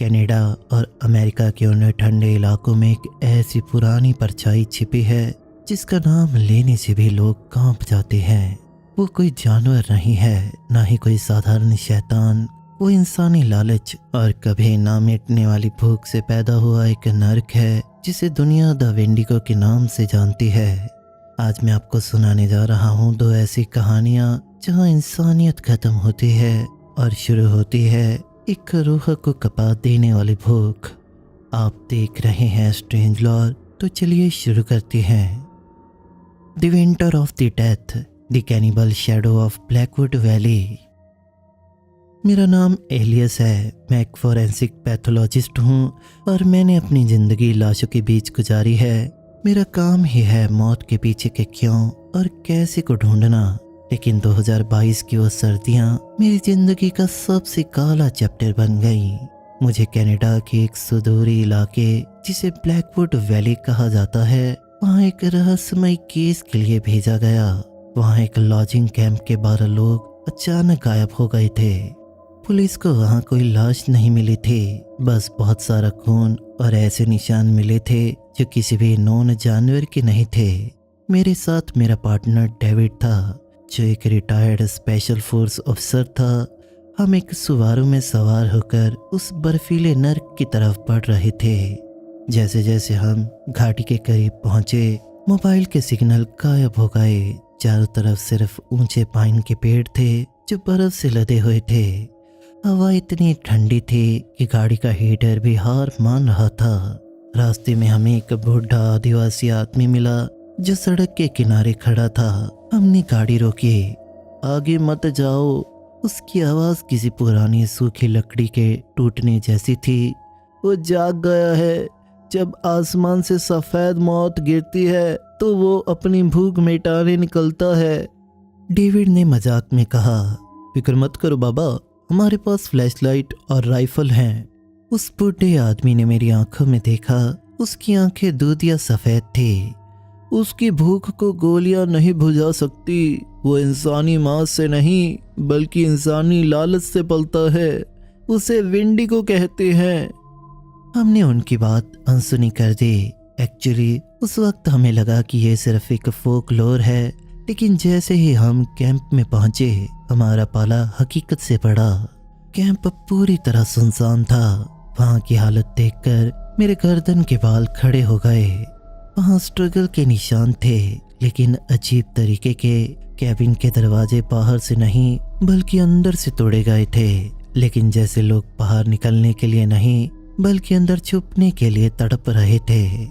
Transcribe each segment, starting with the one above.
Canada और America के उन ठंडे इलाकों में एक ऐसी पुरानी परछाई छिपी है जिसका नाम लेने से भी लोग कांप जाते हैं। वो कोई जानवर नहीं है, ना ही कोई साधारण शैतान। वो इंसानी लालच और कभी ना मिटने वाली भूख से पैदा हुआ एक नर्क है जिसे दुनिया द वेंडिगो के नाम से जानती है। आज मैं आपको सुनाने जा रहा हूँ 2 ऐसी कहानियाँ जहाँ इंसानियत खत्म होती है और शुरू होती है एक रूह को कपा देने वाली भूख। आप देख रहे हैं स्ट्रेंज लॉर, तो चलिए शुरू करते हैं। The winter of the death, the cannibal shadow of Blackwood valley. मेरा नाम एलियस है। मैं एक फोरेंसिक पैथोलॉजिस्ट हूँ और मैंने अपनी ज़िंदगी लाशों के बीच गुजारी है। मेरा काम ही है मौत के पीछे के क्यों और कैसे को ढूंढना। लेकिन 2022 की वो सर्दियाँ मेरी ज़िंदगी का सबसे काला चैप्टर बन गई। मुझे कनाडा के एक सुदूरी इलाके जिसे ब्लैकवुड वैली कहा जाता है, वहाँ एक रहस्यमय केस के लिए भेजा गया। वहाँ एक लॉजिंग कैंप के 12 लोग अचानक गायब हो गए थे। पुलिस को वहाँ कोई लाश नहीं मिली थी, बस बहुत सारा खून और ऐसे निशान मिले थे जो किसी भी नॉन जानवर के नहीं थे। मेरे साथ मेरा पार्टनर डेविड था, जो एक रिटायर्ड स्पेशल फोर्स अफसर था। हम एक सुवारू में सवार होकर उस बर्फीले नर्क की तरफ बढ़ रहे थे। जैसे जैसे हम घाटी के करीब पहुंचे, मोबाइल के सिग्नल गायब हो गए। चारों तरफ सिर्फ ऊंचे पाइन के पेड़ थे जो बर्फ से लदे हुए थे। हवा इतनी ठंडी थी कि गाड़ी का हीटर भी हार मान रहा था। रास्ते में हमें एक बूढ़ा आदिवासी आदमी मिला जो सड़क के किनारे खड़ा था। हमने गाड़ी रोकी। आगे मत जाओ। उसकी आवाज़ किसी पुरानी सूखी लकड़ी के टूटने जैसी थी। वो जाग गया है। जब आसमान से सफ़ेद मौत गिरती है तो वो अपनी भूख मिटाने निकलता है। डेविड ने मजाक में कहा, फिक्र मत करो बाबा, हमारे पास फ्लैशलाइट और राइफल हैं। उस बूढ़े आदमी ने मेरी आंखों में देखा। उसकी आंखें दूधिया सफ़ेद थी। उसकी भूख को गोलियां नहीं बुझा सकती। वो इंसानी मांस से नहीं बल्कि इंसानी लालच से पलता है। उसे वेंडिगो कहते हैं। हमने उनकी बात अनसुनी कर दी। एक्चुअली उस वक्त हमें लगा कि ये सिर्फ एक फोक लोर है, लेकिन जैसे ही हम कैंप में पहुंचे, हमारा पाला हकीकत से पड़ा। कैंप पूरी तरह सुनसान था। वहाँ की हालत देखकर मेरे गर्दन के बाल खड़े हो गए। वहाँ स्ट्रगल के निशान थे, लेकिन अजीब तरीके के। कैबिन के दरवाजे बाहर से नहीं बल्कि अंदर से तोड़े गए थे, लेकिन जैसे लोग बाहर निकलने के लिए नहीं बल्कि अंदर छुपने के लिए तड़प रहे थे।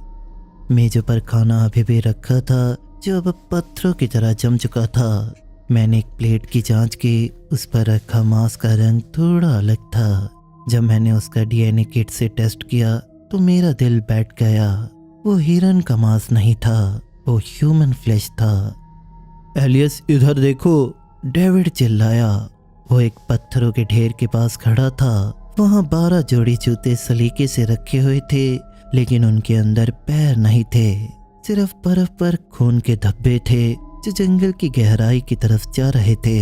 मेजों पर खाना अभी भी रखा था जो अब पत्थरों की तरह जम चुका था। मैंने एक प्लेट की जांच की। उस पर रखा मांस का रंग थोड़ा अलग था। जब मैंने उसका डीएनए किट से टेस्ट किया तो मेरा दिल बैठ गया। वो हिरन का मांस नहीं था, वो ह्यूमन फ्लैश था। एलियस इधर देखो, डेविड चिल्लाया। वो एक पत्थरों के ढेर के पास खड़ा था। वहाँ 12 जोड़ी जूते सलीके से रखे हुए थे, लेकिन उनके अंदर पैर नहीं थे। सिर्फ बर्फ पर खून के धब्बे थे जो जंगल की गहराई की तरफ जा रहे थे।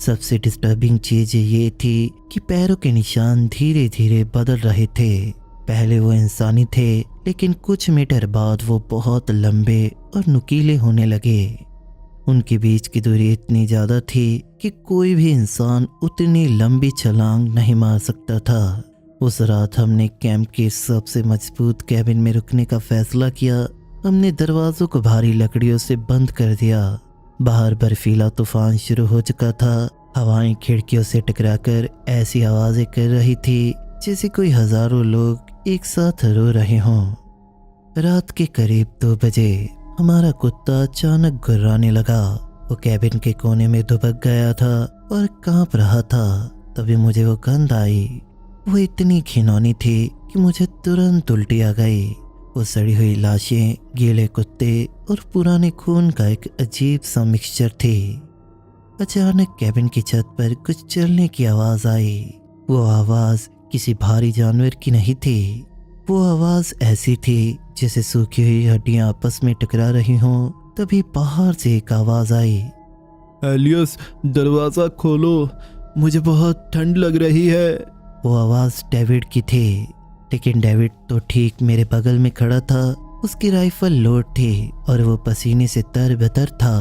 सबसे डिस्टर्बिंग चीज ये थी कि पैरों के निशान धीरे धीरे बदल रहे थे। पहले वो इंसानी थे, लेकिन कुछ मीटर बाद वो बहुत लंबे और नुकीले होने लगे। उनके बीच की दूरी इतनी ज़्यादा थी कि कोई भी इंसान उतनी लंबी छलांग नहीं मार सकता था। उस रात हमने कैंप के सबसे मजबूत कैबिन में रुकने का फैसला किया। हमने दरवाजों को भारी लकड़ियों से बंद कर दिया। बाहर बर्फीला तूफान शुरू हो चुका था। हवाएं खिड़कियों से टकराकर ऐसी आवाज़ें कर रही थी जैसे कोई हजारों लोग एक साथ रो रहे हों। रात के करीब 2 बजे हमारा कुत्ता अचानक गुर्राने लगा। वो कैबिन के कोने में दुबक गया था और कांप रहा था। तभी मुझे वो गंध आई। वो इतनी घिनौनी थी कि मुझे तुरंत उल्टी आ गई। वो सड़ी हुई लाशें, गीले कुत्ते और पुराने खून का एक अजीब सा मिक्सचर थी। अचानक कैबिन की छत पर कुछ चलने की आवाज़ आई। वो आवाज़ किसी भारी जानवर की नहीं थी। वो आवाज़ ऐसी थी जैसे सूखी हुई हड्डियां आपस में टकरा रही हों। तभी बाहर से एक आवाज़ आई, एलियस दरवाज़ा खोलो, मुझे बहुत ठंड लग रही है। वो आवाज़ डेविड की थी, लेकिन डेविड तो ठीक मेरे बगल में खड़ा था। उसकी राइफल लोड थी और वो पसीने से तरबतर था।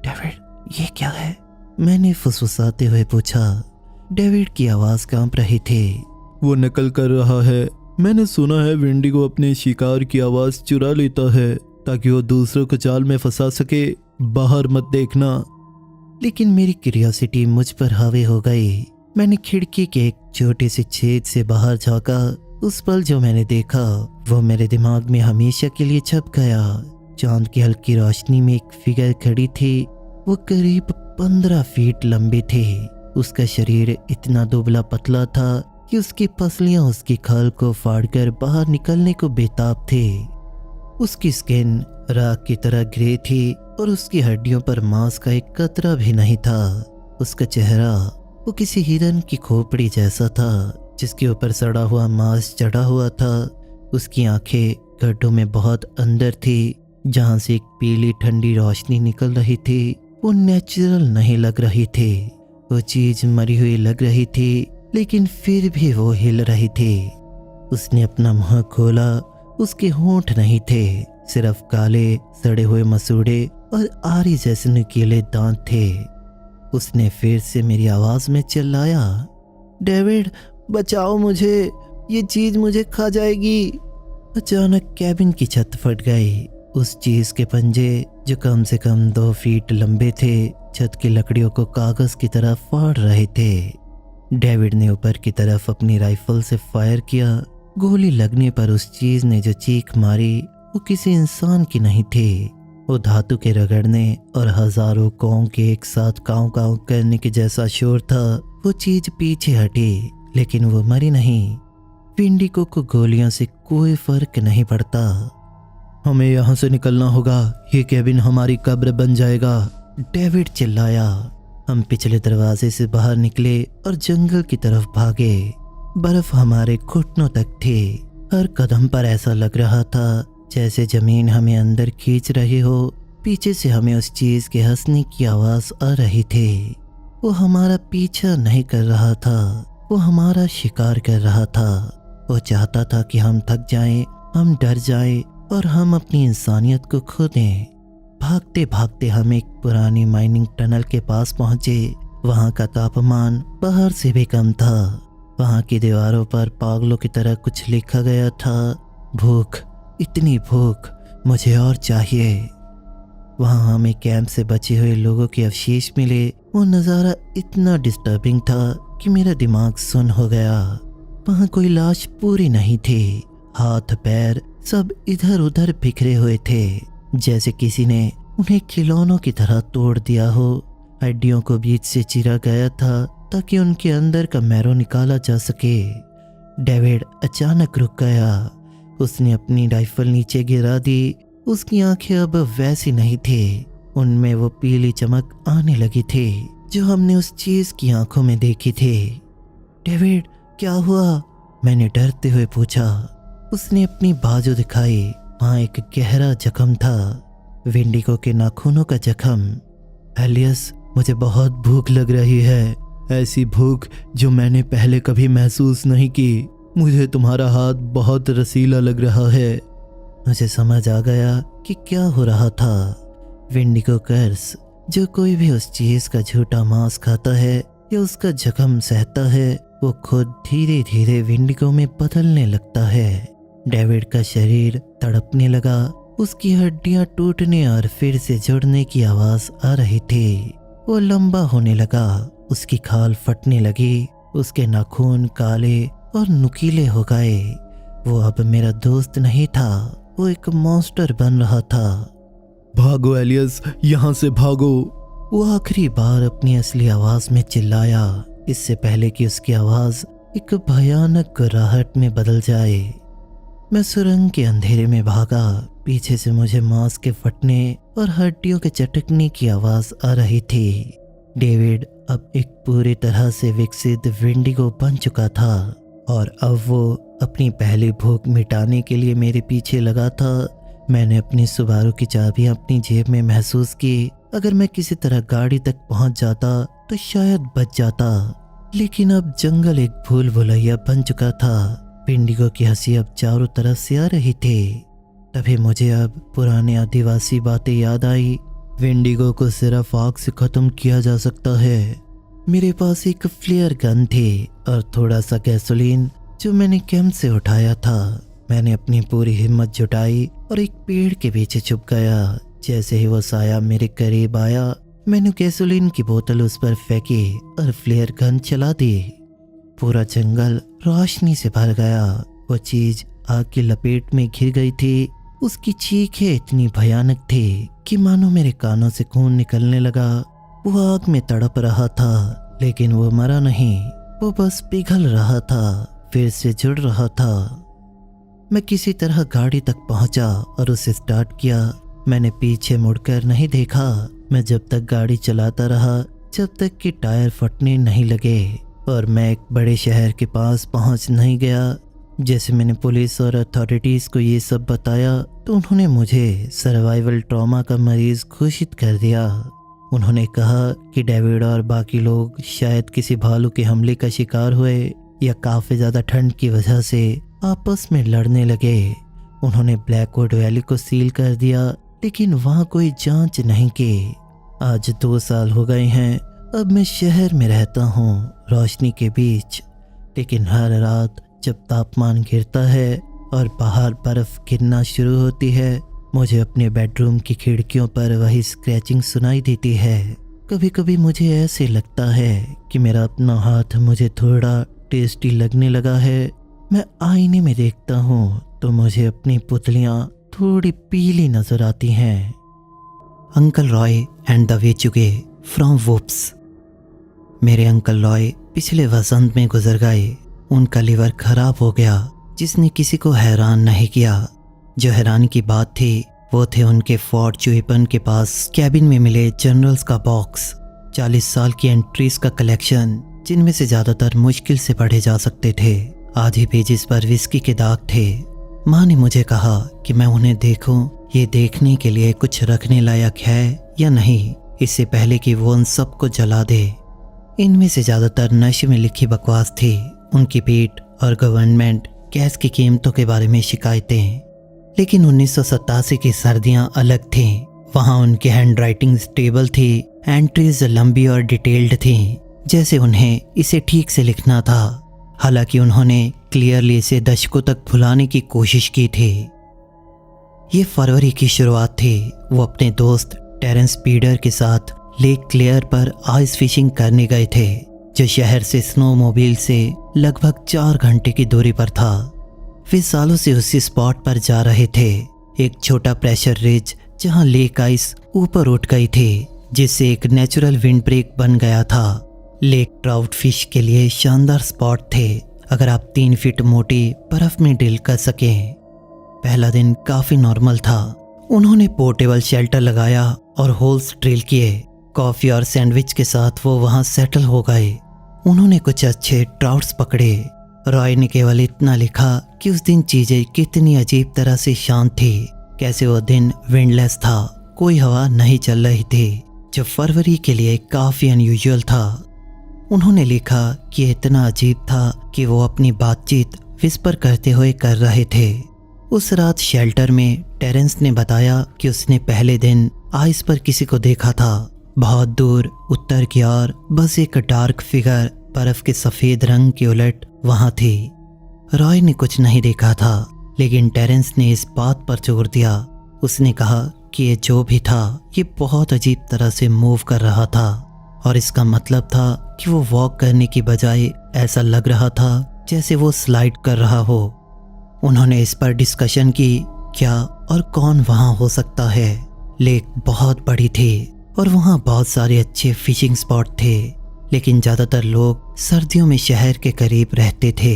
डेविड, ये क्या है? मैंने फुसफुसाते हुए पूछा। डेविड की आवाज़ कांप रही थी। वो नकल कर रहा है। मैंने सुना है विंडिगो अपने शिकार की आवाज़ चुरा लेता है ताकि वो दूसरों को जाल में फंसा सके। बाहर मत देखना। लेकिन मेरी क्यूरियोसिटी मुझ पर हावी हो गई। मैंने खिड़की के एक छोटे से छेद से बाहर झांका। उस पल जो मैंने देखा वो मेरे दिमाग में हमेशा के लिए छप गया। चांद की हल्की रोशनी में एक फिगर खड़ी थी। वो करीब 15 फीट लंबी थी। उसका शरीर इतना दुबला पतला था कि उसकी पसलियां उसकी खाल को फाड़कर बाहर निकलने को बेताब थे। उसकी स्किन राख की तरह ग्रे थी और उसकी हड्डियों पर मांस का एक कतरा भी नहीं था। उसका चेहरा वो किसी हिरन की खोपड़ी जैसा था जिसके ऊपर सड़ा हुआ मांस चढ़ा हुआ था। उसकी आंखें गड्ढों में बहुत अंदर थी जहां से एक पीली ठंडी रोशनी निकल रही थी। वो नेचुरल नहीं लग रही थी। वो चीज मरी हुई लग रही थी, लेकिन फिर भी वो हिल रही थी। उसने अपना मुंह खोला। उसके होंठ नहीं थे, सिर्फ काले सड़े हुए मसूड़े और आरी जैसे नुकीले दांत थे। उसने फिर से मेरी आवाज में चिल्लाया, डेविड बचाओ मुझे, ये चीज मुझे खा जाएगी। अचानक कैबिन की छत फट गई। उस चीज के पंजे जो कम से कम 2 फीट लंबे थे छत की लकड़ियों को कागज की तरह फाड़ रहे थे। डेविड ने ऊपर की तरफ अपनी राइफल से फायर किया। गोली लगने पर उस चीज ने जो चीख मारी वो किसी इंसान की नहीं थी। वो धातु के रगड़ने और हजारों कौं के एक साथ काँव काँव करने के जैसा शोर था। वो चीज पीछे हटी, लेकिन वो मरी नहीं। विंडिगो को गोलियों से कोई फर्क नहीं पड़ता। हमें यहाँ से निकलना होगा, ये केबिन हमारी कब्र बन जाएगा। डेविड चिल्लाया। हम पिछले दरवाजे से बाहर निकले और जंगल की तरफ भागे। बर्फ हमारे घुटनों तक थी। हर कदम पर ऐसा लग रहा था जैसे जमीन हमें अंदर खींच रही हो। पीछे से हमें उस चीज के हंसने की आवाज आ रही थी। वो हमारा पीछा नहीं कर रहा था, वो हमारा शिकार कर रहा था। वो चाहता था कि हम थक जाएं, हम डर जाएं और हम अपनी इंसानियत को खो दें। भागते भागते हम एक पुरानी माइनिंग टनल के पास पहुंचे। वहां का तापमान बाहर से भी कम था। वहां की दीवारों पर पागलों की तरह कुछ लिखा गया था, भूख, इतनी भूख, मुझे और चाहिए। वहां हमें कैंप से बचे हुए लोगों के अवशेष मिले। वो नज़ारा इतना डिस्टर्बिंग था कि मेरा दिमाग सुन्न हो गया। वहां कोई लाश पूरी नहीं थी। हाथ पैर सब इधर उधर बिखरे हुए थे, जैसे किसी ने उन्हें खिलौनों की तरह तोड़ दिया हो। हड्डियों को बीच से चीरा गया था ताकि उनके अंदर का मैरो निकाला जा सके। डेविड अचानक रुक गया। उसने अपनी राइफल नीचे गिरा दी। उसकी आंखें अब वैसी नहीं थी। उनमें वो पीली चमक आने लगी थी जो हमने उस चीज की आंखों में देखी थी। डेविड क्या हुआ? मैंने डरते हुए पूछा। उसने अपनी बाजू दिखाई। वहाँ एक गहरा जख्म था, विंडिगो के नाखूनों का जख्म। एलियस, मुझे बहुत भूख लग रही है, ऐसी भूख जो मैंने पहले कभी महसूस नहीं की। मुझे तुम्हारा हाथ बहुत रसीला लग रहा है। मुझे समझ आ गया कि क्या हो रहा था। विंडिगो कर्स, जो कोई भी उस चीज का झूठा मांस खाता है या उसका जख्म सहता है, वो खुद धीरे धीरे विंडिगो में बदलने लगता है। डेविड का शरीर तड़पने लगा। उसकी हड्डियां टूटने और फिर से जुड़ने की आवाज आ रही थी। वो लंबा होने लगा। उसकी खाल फटने लगी। उसके नाखून काले और नुकीले हो गए। वो अब मेरा दोस्त नहीं था, वो एक मॉन्स्टर बन रहा था। भागो एलियस, यहाँ से भागो। वो आखिरी बार अपनी असली आवाज में चिल्लाया, इससे पहले कि उसकी आवाज एक भयानक गुर्राहट में बदल जाए। मैं सुरंग के अंधेरे में भागा। पीछे से मुझे मांस के फटने और हड्डियों के चटकने की आवाज आ रही थी। डेविड अब एक पूरी तरह से विकसित विंडिगो बन चुका था और अब वो अपनी पहली भूख मिटाने के लिए मेरे पीछे लगा था। मैंने अपनी सुबारू की चाबियां अपनी जेब में महसूस की। अगर मैं किसी तरह गाड़ी तक पहुंच जाता तो शायद बच जाता, लेकिन अब जंगल एक भूल भुलैया बन चुका था। विंडिगो की हंसी अब चारों तरफ से आ रही थी। तभी मुझे अब पुराने आदिवासी बातें याद आई। विंडिगो को सिर्फ आग से खत्म किया जा सकता है। मेरे पास एक फ्लेयर गन थी और थोड़ा सा गैसोलीन जो मैंने कैंप से उठाया था। मैंने अपनी पूरी हिम्मत जुटाई और एक पेड़ के पीछे छुप गया। जैसे ही वो साया मेरे करीब आया, मैंने गैसोलीन की बोतल उस पर फेंकी और फ्लेयर गन चला दी। पूरा जंगल रोशनी से भर गया। वो चीज आग की लपेट में घिर गई थी। उसकी चीखें इतनी भयानक थी कि मानो मेरे कानों से खून निकलने लगा। वो आग में तड़प रहा था, लेकिन वो मरा नहीं। वो बस पिघल रहा था, फिर से जुड़ रहा था। मैं किसी तरह गाड़ी तक पहुंचा और उसे स्टार्ट किया। मैंने पीछे मुड़कर नहीं देखा। मैं जब तक गाड़ी चलाता रहा, जब तक कि टायर फटने नहीं लगे और मैं एक बड़े शहर के पास पहुंच नहीं गया। जैसे मैंने पुलिस और अथॉरिटीज़ को ये सब बताया तो उन्होंने मुझे सर्वाइवल ट्रॉमा का मरीज घोषित कर दिया। उन्होंने कहा कि डेविड और बाकी लोग शायद किसी भालू के हमले का शिकार हुए या काफ़ी ज़्यादा ठंड की वजह से आपस में लड़ने लगे। उन्होंने ब्लैकवुड वैली को सील कर दिया, लेकिन वहाँ कोई जांच नहीं की। आज 2 साल हो गए हैं। अब मैं शहर में रहता हूँ, रोशनी के बीच। लेकिन हर रात जब तापमान गिरता है और बाहर बर्फ गिरना शुरू होती है, मुझे अपने बेडरूम की खिड़कियों पर वही स्क्रैचिंग सुनाई देती है। कभी कभी मुझे ऐसे लगता है कि मेरा अपना हाथ मुझे थोड़ा टेस्टी लगने लगा है। मैं आईने में देखता हूँ तो मुझे अपनी पुतलियाँ थोड़ी पीली नजर आती हैं। अंकल रॉय एंड द वेचुगे फ्रॉम वुप्स। मेरे अंकल रॉय पिछले वसंत में गुजर गए। उनका लिवर खराब हो गया, जिसने किसी को हैरान नहीं किया। जो हैरान की बात थी वो थे उनके फोर्ट चुइपन के पास कैबिन में मिले जर्नल्स का बॉक्स, 40 साल की एंट्रीज का कलेक्शन, जिनमें से ज़्यादातर मुश्किल से पढ़े जा सकते थे। आधे पेजेस पर विस्की के दाग थे। माँ ने मुझे कहा कि मैं उन्हें देखूं, ये देखने के लिए कुछ रखने लायक है या नहीं, इससे पहले कि वो उन सबको जला दे। इनमें से ज़्यादातर नशे में लिखी बकवास थी। उनकी पीठ और गवर्नमेंट गैस की कीमतों के बारे में शिकायतें। लेकिन 1987 की सर्दियां अलग थीं। वहां उनकी हैंड राइटिंग स्टेबल थी। एंट्रीज लंबी और डिटेल्ड थीं, जैसे उन्हें इसे ठीक से लिखना था। हालांकि उन्होंने क्लियरली इसे दशकों तक भुलाने की कोशिश की थी। ये फरवरी की शुरुआत थी। वो अपने दोस्त टेरेंस पीडर के साथ लेक क्लेयर पर आइस फिशिंग करने गए थे, जो शहर से स्नोमोबाइल से लगभग 4 घंटे की दूरी पर था। वे सालों से उसी स्पॉट पर जा रहे थे, एक छोटा प्रेशर रिज जहां लेक आइस ऊपर उठ गई थी, जिससे एक नेचुरल विंड ब्रेक बन गया था। लेक ट्राउट फिश के लिए शानदार स्पॉट थे, अगर आप 3 फीट मोटी बर्फ में ड्रिल कर सकें। पहला दिन काफी नॉर्मल था। उन्होंने पोर्टेबल शेल्टर लगाया और होल्स ड्रिल किए। कॉफी और सैंडविच के साथ वो वहां सेटल हो गए। उन्होंने कुछ अच्छे ट्राउट्स पकड़े। रॉय ने केवल इतना लिखा कि उस दिन चीजें कितनी अजीब तरह से शांत थी। कैसे वो दिन विंडलेस था, कोई हवा नहीं चल रही थी, जो फरवरी के लिए काफी अनयूजुअल था। उन्होंने लिखा कि इतना अजीब था कि वो अपनी बातचीत विस्पर करते हुए कर रहे थे। उस रात शेल्टर में टेरेंस ने बताया कि उसने पहले दिन आइस पर किसी को देखा था। बहुत दूर उत्तर की ओर बस एक डार्क फिगर बर्फ के सफेद रंग के उलट वहां थी। रॉय ने कुछ नहीं देखा था, लेकिन टेरेंस ने इस बात पर जोर दिया। उसने कहा कि ये जो भी था, ये बहुत अजीब तरह से मूव कर रहा था, और इसका मतलब था कि वो वॉक करने की बजाय ऐसा लग रहा था जैसे वो स्लाइड कर रहा हो। उन्होंने इस पर डिस्कशन की, क्या और कौन वहां हो सकता है। लेक बहुत बड़ी थी और वहां बहुत सारे अच्छे फिशिंग स्पॉट थे, लेकिन ज़्यादातर लोग सर्दियों में शहर के करीब रहते थे।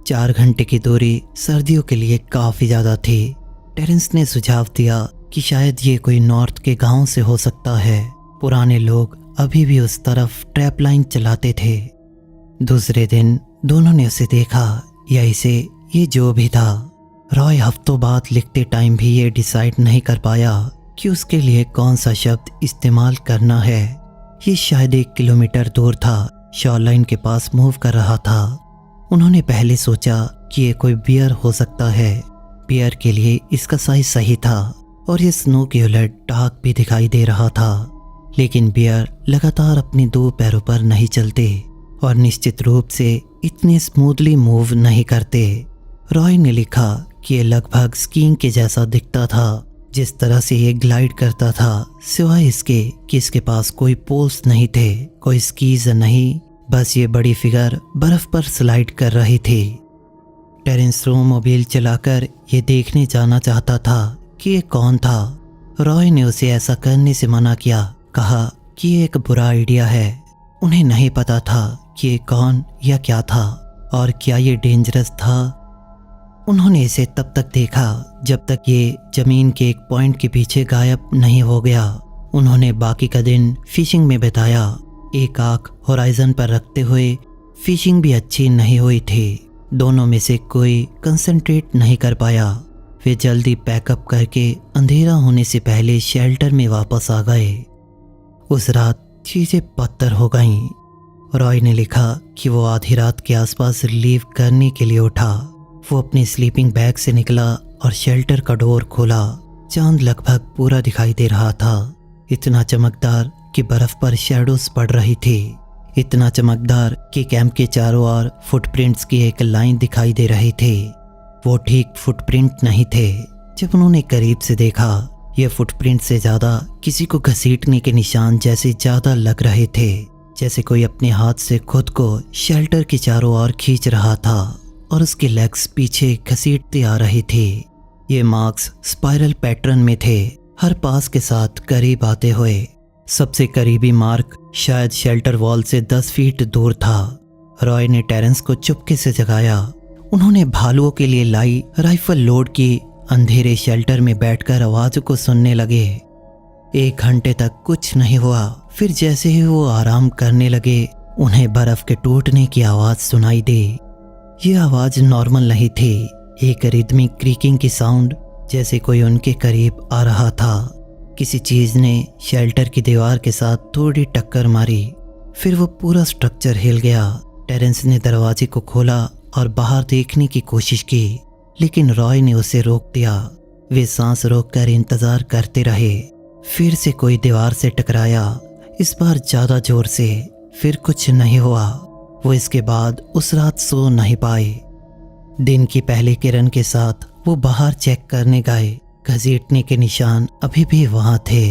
4 घंटे की दूरी सर्दियों के लिए काफ़ी ज़्यादा थी। टेरेंस ने सुझाव दिया कि शायद ये कोई नॉर्थ के गांव से हो सकता है। पुराने लोग अभी भी उस तरफ ट्रैप लाइन चलाते थे। दूसरे दिन दोनों ने उसे देखा, या इसे, ये जो भी था। रॉय हफ्तों बाद लिखते टाइम भी ये डिसाइड नहीं कर पाया कि उसके लिए कौन सा शब्द इस्तेमाल करना है। ये शायद 1 किलोमीटर दूर था, शॉरलाइन के पास मूव कर रहा था। उन्होंने पहले सोचा कि ये कोई बियर हो सकता है। बियर के लिए इसका साइज सही था और ये स्नो के उलट डार्क भी दिखाई दे रहा था। लेकिन बियर लगातार अपने 2 पैरों पर नहीं चलते और निश्चित रूप से इतने स्मूथली मूव नहीं करते। रॉय ने लिखा कि ये लगभग स्कीइंग के जैसा दिखता था, जिस तरह से ये ग्लाइड करता था, सिवाय इसके कि इसके पास कोई पोल्स नहीं थे, कोई स्कीज नहीं, बस ये बड़ी फिगर बर्फ पर स्लाइड कर रही थी। टेरेंस स्नोमोबाइल चलाकर ये देखने जाना चाहता था कि ये कौन था। रॉय ने उसे ऐसा करने से मना किया, कहा कि ये एक बुरा आइडिया है। उन्हें नहीं पता था कि ये कौन या क्या था और क्या ये डेंजरस था। उन्होंने इसे तब तक देखा जब तक ये जमीन के एक पॉइंट के पीछे गायब नहीं हो गया। उन्होंने बाकी का दिन फिशिंग में बिताया, एक आंख होराइजन पर रखते हुए। फिशिंग भी अच्छी नहीं हुई थी, दोनों में से कोई कंसंट्रेट नहीं कर पाया। वे जल्दी पैकअप करके अंधेरा होने से पहले शेल्टर में वापस आ गए। उस रात चीजें बदतर हो गईं। रॉय ने लिखा कि वो आधी रात के आसपास लीव करने के लिए उठा। वो अपने स्लीपिंग बैग से निकला और शेल्टर का डोर खोला। चांद लगभग पूरा दिखाई दे रहा था, इतना चमकदार कि बर्फ पर शैडोज पड़ रही थी, इतना चमकदार कि कैंप के चारों ओर फुटप्रिंट्स की एक लाइन दिखाई दे रही थी। वो ठीक फुटप्रिंट नहीं थे। जब उन्होंने करीब से देखा, ये फुटप्रिंट से ज्यादा किसी को घसीटने के निशान जैसे ज्यादा लग रहे थे, जैसे कोई अपने हाथ से खुद को शेल्टर के चारों ओर खींच रहा था और उसके लेग्स पीछे घसीटते आ रही थी। ये मार्क्स स्पाइरल पैटर्न में थे, हर पास के साथ करीब आते हुए। सबसे करीबी मार्क शायद शेल्टर वॉल से 10 फीट दूर था। रॉय ने टेरेंस को चुपके से जगाया। उन्होंने भालुओं के लिए लाई राइफल लोड की। अंधेरे शेल्टर में बैठकर आवाज़ों को सुनने लगे। 1 घंटे तक कुछ नहीं हुआ। फिर जैसे ही वो आराम करने लगे, उन्हें बर्फ के टूटने की आवाज़ सुनाई दी। ये आवाज़ नॉर्मल नहीं थी, एक रिदमिक क्रीकिंग की साउंड, जैसे कोई उनके करीब आ रहा था। किसी चीज़ ने शेल्टर की दीवार के साथ थोड़ी टक्कर मारी, फिर वो पूरा स्ट्रक्चर हिल गया। टेरेंस ने दरवाजे को खोला और बाहर देखने की कोशिश की, लेकिन रॉय ने उसे रोक दिया। वे सांस रोककर इंतज़ार करते रहे। फिर से कोई दीवार से टकराया, इस बार ज़्यादा जोर से। फिर कुछ नहीं हुआ। वो इसके बाद उस रात सो नहीं पाए। दिन की पहली किरण के साथ वो बाहर चेक करने गए। घसीटने के निशान अभी भी वहां थे,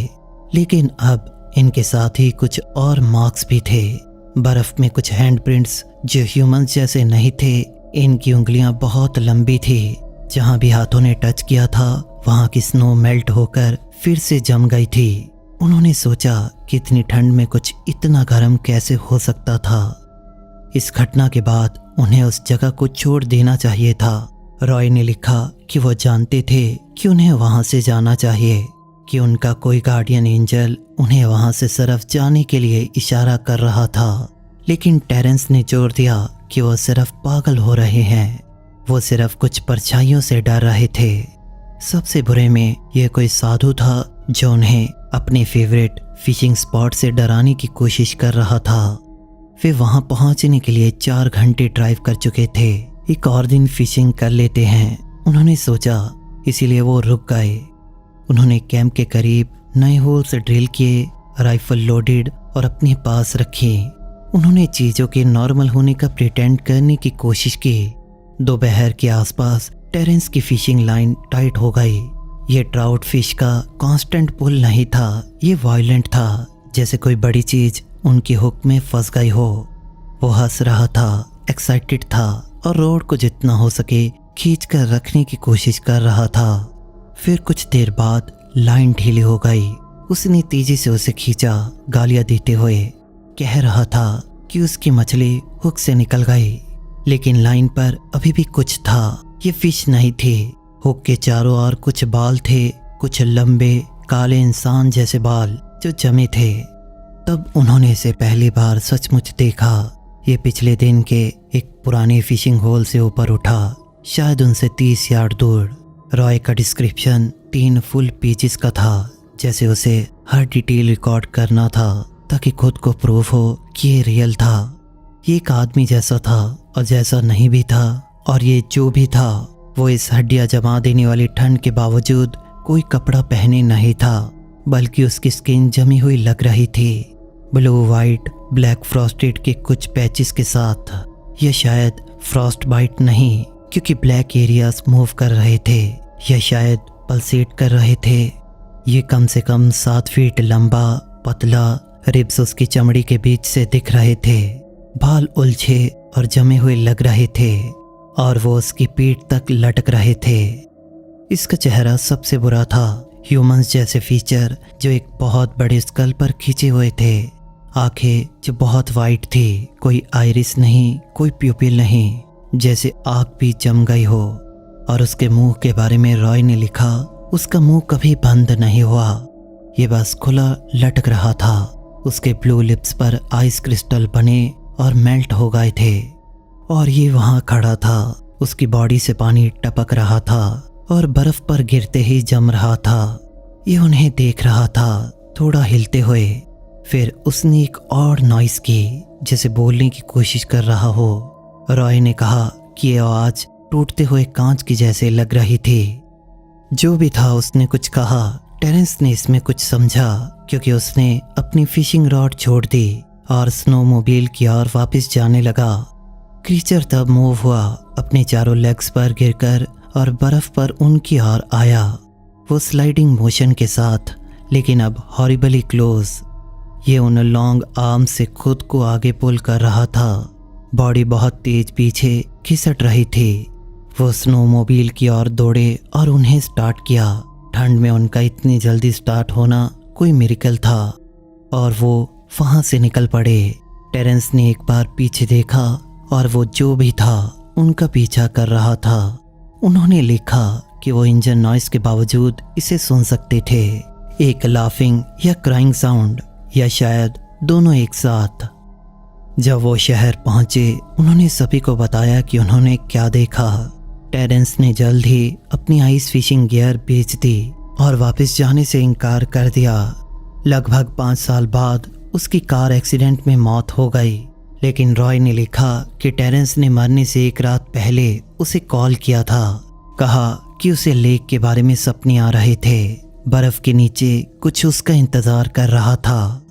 लेकिन अब इनके साथ ही कुछ और मार्क्स भी थे। बर्फ में कुछ हैंडप्रिंट्स जो ह्यूमंस जैसे नहीं थे। इनकी उंगलियां बहुत लंबी थी। जहां भी हाथों ने टच किया था, वहां की स्नो मेल्ट होकर फिर से जम गई थी। उन्होंने सोचा कि इतनी ठंड में कुछ इतना गर्म कैसे हो सकता था। इस घटना के बाद उन्हें उस जगह को छोड़ देना चाहिए था। रॉय ने लिखा कि वो जानते थे कि उन्हें वहां से जाना चाहिए, कि उनका कोई गार्डियन एंजल उन्हें वहां से सिर्फ जाने के लिए इशारा कर रहा था। लेकिन टेरेंस ने जोर दिया कि वो सिर्फ पागल हो रहे हैं। वो सिर्फ कुछ परछाइयों से डर रहे थे। सबसे बुरे में यह कोई साधु था जो उन्हें अपने फेवरेट फिशिंग स्पॉट से डराने की कोशिश कर रहा था। वे वहां पहुंचने के लिए 4 घंटे ड्राइव कर चुके थे। एक और दिन फिशिंग कर लेते हैं, उन्होंने सोचा, इसीलिए वो रुक गए। उन्होंने कैंप के करीब नए होल्स ड्रिल किए, राइफल लोडेड और अपने पास रखी। उन्होंने चीज़ों के नॉर्मल होने का प्रिटेंड करने की कोशिश की। दोपहर के आसपास टेरेंस की फिशिंग लाइन टाइट हो गई। ये ट्राउट फिश का कांस्टेंट पुल नहीं था, ये वायलेंट था, जैसे कोई बड़ी चीज उनकी हुक में फंस गई हो। वो हंस रहा था, एक्साइटेड था और रोड को जितना हो सके खींच कर रखने की कोशिश कर रहा था। फिर कुछ देर बाद लाइन ढीली हो गई। उसने तेजी से उसे खींचा, गालियां देते हुए। कह रहा था कि उसकी मछली हुक से निकल गई, लेकिन लाइन पर अभी भी कुछ था। ये फिश नहीं थी। हुक के चारों ओर कुछ बाल थे, कुछ लंबे काले इंसान जैसे बाल जो जमे थे। तब उन्होंने इसे पहली बार सचमुच देखा। ये पिछले दिन के एक पुराने फिशिंग होल से ऊपर उठा, शायद उनसे 30 यार्ड दूर। रॉय का डिस्क्रिप्शन 3 फुल पेजेस का था, जैसे उसे हर डिटेल रिकॉर्ड करना था ताकि खुद को प्रूफ हो कि ये रियल था। ये एक आदमी जैसा था और जैसा नहीं भी था, और ये जो भी था वो इस हड्डियां जमा देने वाली ठंड के बावजूद कोई कपड़ा पहने नहीं था, बल्कि उसकी स्किन जमी हुई लग रही थी, ब्लू वाइट ब्लैक फ्रॉस्टेड के कुछ पैचेस के साथ। यह शायद फ्रॉस्ट बाइट नहीं, क्योंकि ब्लैक एरियाज मूव कर रहे थे, या शायद पल्सेट कर रहे थे। ये कम से कम 7 फीट लंबा, पतला, रिब्स उसकी चमड़ी के बीच से दिख रहे थे, बाल उलझे और जमे हुए लग रहे थे, और वो उसकी पीठ तक लटक रहे थे। इसका चेहरा सबसे बुरा था, ह्यूमंस जैसे फीचर जो एक बहुत बड़े स्कल पर खींचे हुए थे, आंखें जो बहुत वाइट थी, कोई आइरिस नहीं, कोई प्यूपिल नहीं, जैसे आँख भी जम गई हो। और उसके मुंह के बारे में रॉय ने लिखा, उसका मुंह कभी बंद नहीं हुआ, ये बस खुला लटक रहा था। उसके ब्लू लिप्स पर आइस क्रिस्टल बने और मेल्ट हो गए थे, और ये वहां खड़ा था। उसकी बॉडी से पानी टपक रहा था और बर्फ पर गिरते ही जम रहा था। ये उन्हें देख रहा था, थोड़ा हिलते हुए। फिर उसने एक और नॉइस की, जैसे बोलने की कोशिश कर रहा हो। रॉय ने कहा कि ये आवाज टूटते हुए कांच की जैसे लग रही थी। जो भी था उसने कुछ कहा। टेरेंस ने इसमें कुछ समझा, क्योंकि उसने अपनी फिशिंग रॉड छोड़ दी और स्नोमोबाइल की ओर वापस जाने लगा। क्रीचर तब मूव हुआ, अपने चारों लेग्स पर गिरकर और बर्फ पर उनकी ओर आया, वो स्लाइडिंग मोशन के साथ, लेकिन अब हॉरिबली क्लोज। ये उन लॉन्ग आर्म से खुद को आगे पुल कर रहा था, बॉडी बहुत तेज पीछे खिसट रही थी। वो स्नोमोबाइल की ओर दौड़े और उन्हें स्टार्ट किया। ठंड में उनका इतनी जल्दी स्टार्ट होना कोई मिरेकल था, और वो वहां से निकल पड़े। टेरेंस ने एक बार पीछे देखा और वो जो भी था उनका पीछा कर रहा था। उन्होंने लिखा कि वो इंजन नॉइस के बावजूद इसे सुन सकते थे, एक लाफिंग या क्राइंग साउंड, या शायद दोनों एक साथ। जब वो शहर पहुंचे उन्होंने सभी को बताया कि उन्होंने क्या देखा। टेरेंस ने जल्द ही अपनी आइस फिशिंग गियर बेच दी और वापस जाने से इनकार कर दिया। लगभग 5 साल बाद उसकी कार एक्सीडेंट में मौत हो गई, लेकिन रॉय ने लिखा कि टेरेंस ने मरने से एक रात पहले उसे कॉल किया था, कहा कि उसे लेक के बारे में सपने आ रहे थे, बर्फ के नीचे कुछ उसका इंतजार कर रहा था।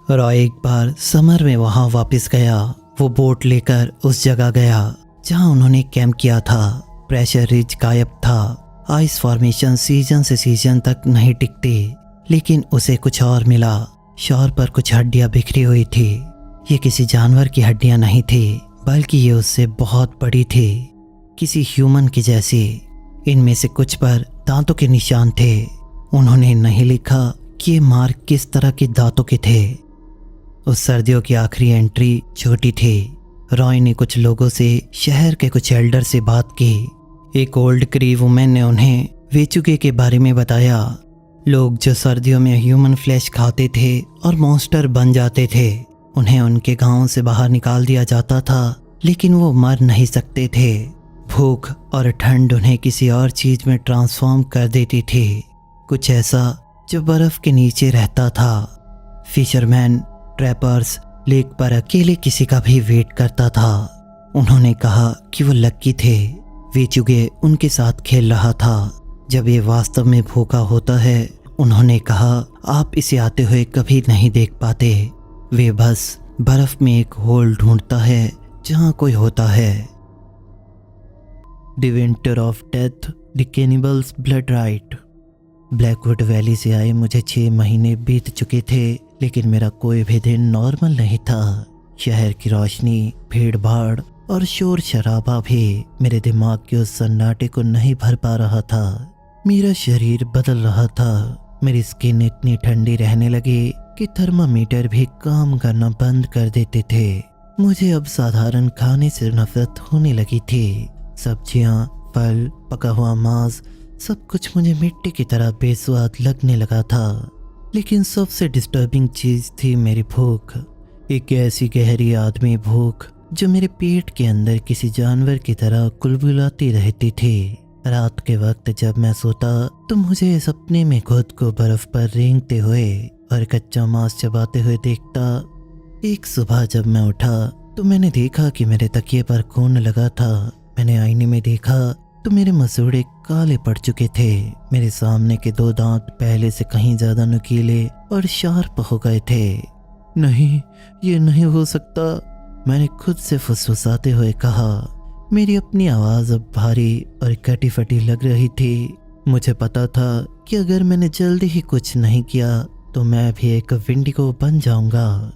रॉय एक बार समर में वहां वापस गया। वो बोट लेकर उस जगह गया जहां उन्होंने कैंप किया था। प्रेशर रिज गायब था, आइस फॉर्मेशन सीजन से सीजन तक नहीं टिकते, लेकिन उसे कुछ और मिला। शोर पर कुछ हड्डियां बिखरी हुई थी। ये किसी जानवर की हड्डियां नहीं थी, बल्कि ये उससे बहुत बड़ी थी, किसी ह्यूमन की जैसी। इनमें से कुछ पर दांतों के निशान थे। उन्होंने नहीं लिखा कि ये मार्क किस तरह के दांतों के थे। उस सर्दियों की आखिरी एंट्री छोटी थी। रॉय ने कुछ लोगों से, शहर के कुछ एल्डर से बात की। एक ओल्ड क्री वुमेन ने उन्हें वेचुगे के बारे में बताया, लोग जो सर्दियों में ह्यूमन फ्लैश खाते थे और मॉन्स्टर बन जाते थे। उन्हें उनके गांव से बाहर निकाल दिया जाता था, लेकिन वो मर नहीं सकते थे। भूख और ठंड उन्हें किसी और चीज में ट्रांसफॉर्म कर देती थी, कुछ ऐसा जो बर्फ के नीचे रहता था। फिशरमैन, ट्रैपर्स लेक पर अकेले किसी का भी वेट करता था। उन्होंने कहा कि वो लक्की थे, वेचुगे उनके साथ खेल रहा था। जब ये वास्तव में भूखा होता है, उन्होंने कहा, आप इसे आते हुए कभी नहीं देख पाते। वे बस बर्फ में एक होल ढूंढता है जहां कोई होता है। The winter of death, the cannibals blood right. Blackwood valley से आए मुझे 6 महीने बीत चुके थे, लेकिन मेरा कोई भी दिन नॉर्मल नहीं था। शहर की रोशनी, भीड़ भाड़ और शोर शराबा भी मेरे दिमाग के उस सन्नाटे को नहीं भर पा रहा था। मेरा शरीर बदल रहा था। मेरी स्किन इतनी ठंडी रहने लगी कि थर्मामीटर भी काम करना बंद कर देते थे। मुझे अब साधारण खाने से नफरत होने लगी थी। सब्जियां, फल, पका हुआ मांस, सब कुछ मुझे मिट्टी की तरह बेस्वाद लगने लगा था। लेकिन सबसे डिस्टर्बिंग चीज थी मेरी भूख। एक ऐसी गहरी आदमी भूख जो मेरे पेट के अंदर किसी जानवर की तरह कुलबुलाती रहती थी। रात के वक्त जब मैं सोता तो मुझे सपने में खुद को बर्फ पर रेंगते हुए और कच्चा मांस चबाते हुए देखता। एक सुबह जब मैं उठा तो मैंने देखा कि मेरे तकिए पर खून लगा था। मैंने आईने में देखा तो मेरे मसूड़े काले पड़ चुके थे। मेरे सामने के 2 दांत पहले से कहीं ज्यादा नुकीले और शार्प हो गए थे। नहीं, ये नहीं हो सकता, मैंने खुद से फुसफुसाते हुए कहा। मेरी अपनी आवाज़ अब भारी और कटी फटी लग रही थी। मुझे पता था कि अगर मैंने जल्दी ही कुछ नहीं किया तो मैं भी एक विंडिगो बन जाऊंगा।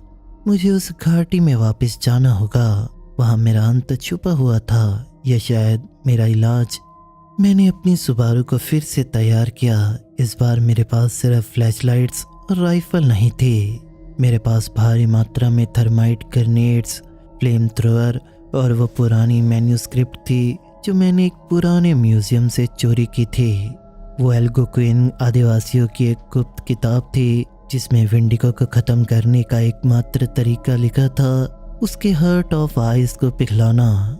मुझे उस घाटी में वापस जाना होगा, वहाँ मेरा अंत छुपा हुआ था, या शायद मेरा इलाज। मैंने अपनी सुबारू को फिर से तैयार किया। इस बार मेरे पास सिर्फ फ्लैशलाइट्स और राइफल नहीं थे, मेरे पास भारी मात्रा में थर्माइट ग्रेनेड्स, फ्लेम थ्रोअर और वो पुरानी मैन्यूस्क्रिप्ट थी जो मैंने एक पुराने म्यूजियम से चोरी की थी। वो एल्गोक्विन आदिवासियों की एक गुप्त किताब थी जिसमें विंडिगो को ख़त्म करने का एकमात्र तरीका लिखा था, उसके हर्ट ऑफ आइज को पिघलाना।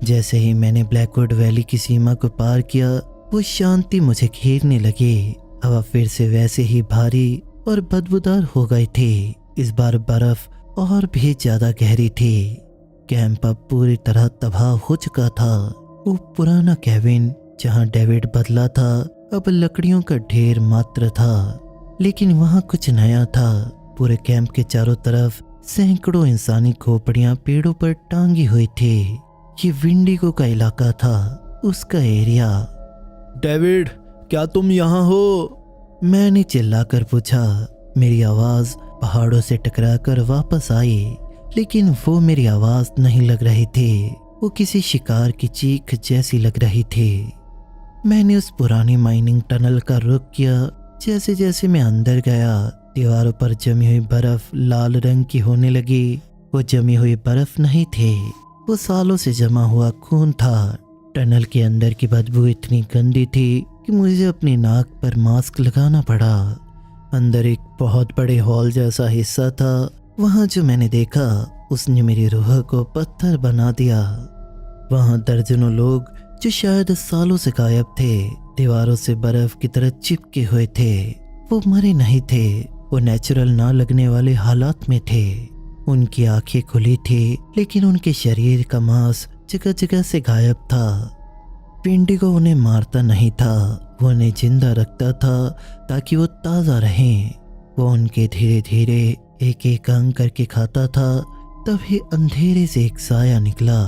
जैसे ही मैंने ब्लैकवुड वैली की सीमा को पार किया, वो शांति मुझे घेरने लगी। हवा फिर से वैसे ही भारी और बदबूदार हो गई थी। इस बार बर्फ और भी ज्यादा गहरी थी। कैंप अब पूरी तरह तबाह हो चुका था। वो पुराना कैबिन जहां डेविड बदला था अब लकड़ियों का ढेर मात्र था, लेकिन वहां कुछ नया था। पूरे कैंप के चारों तरफ सैकड़ों इंसानी खोपड़ियां पेड़ों पर टांगी हुई थी। ये विंडिगो का इलाका था, उसका एरिया। डेविड, क्या तुम यहाँ हो? मैंने चिल्लाकर पूछा। मेरी आवाज पहाड़ों से टकराकर वापस आई, लेकिन वो मेरी आवाज नहीं लग रही थी। वो किसी शिकार की चीख जैसी लग रही थी। मैंने उस पुरानी माइनिंग टनल का रुख किया। जैसे जैसे मैं अंदर गया, दीवारों पर जमी हुई बर्फ लाल रंग की होने लगी। वो जमी हुई बर्फ नहीं थी, वो सालों से जमा हुआ खून था। टनल के अंदर की बदबू इतनी गंदी थी कि मुझे अपनी नाक पर मास्क लगाना पड़ा। अंदर एक बहुत बड़े हॉल जैसा हिस्सा था। वहाँ जो मैंने देखा उसने मेरी रूह को पत्थर बना दिया। वहाँ दर्जनों लोग जो शायद सालों से गायब थे, दीवारों से बर्फ की तरह चिपके हुए थे। वो मरे नहीं थे, वो नेचुरल ना लगने वाले हालात में थे। उनकी आंखें खुली थी, लेकिन उनके शरीर का मांस जगह जगह से गायब था। विंडिगो उन्हें मारता नहीं था, वो उन्हें जिंदा रखता था ताकि वो ताज़ा रहें। वो उनके धीरे धीरे एक एक अंग करके खाता था। तभी अंधेरे से एक साया निकला।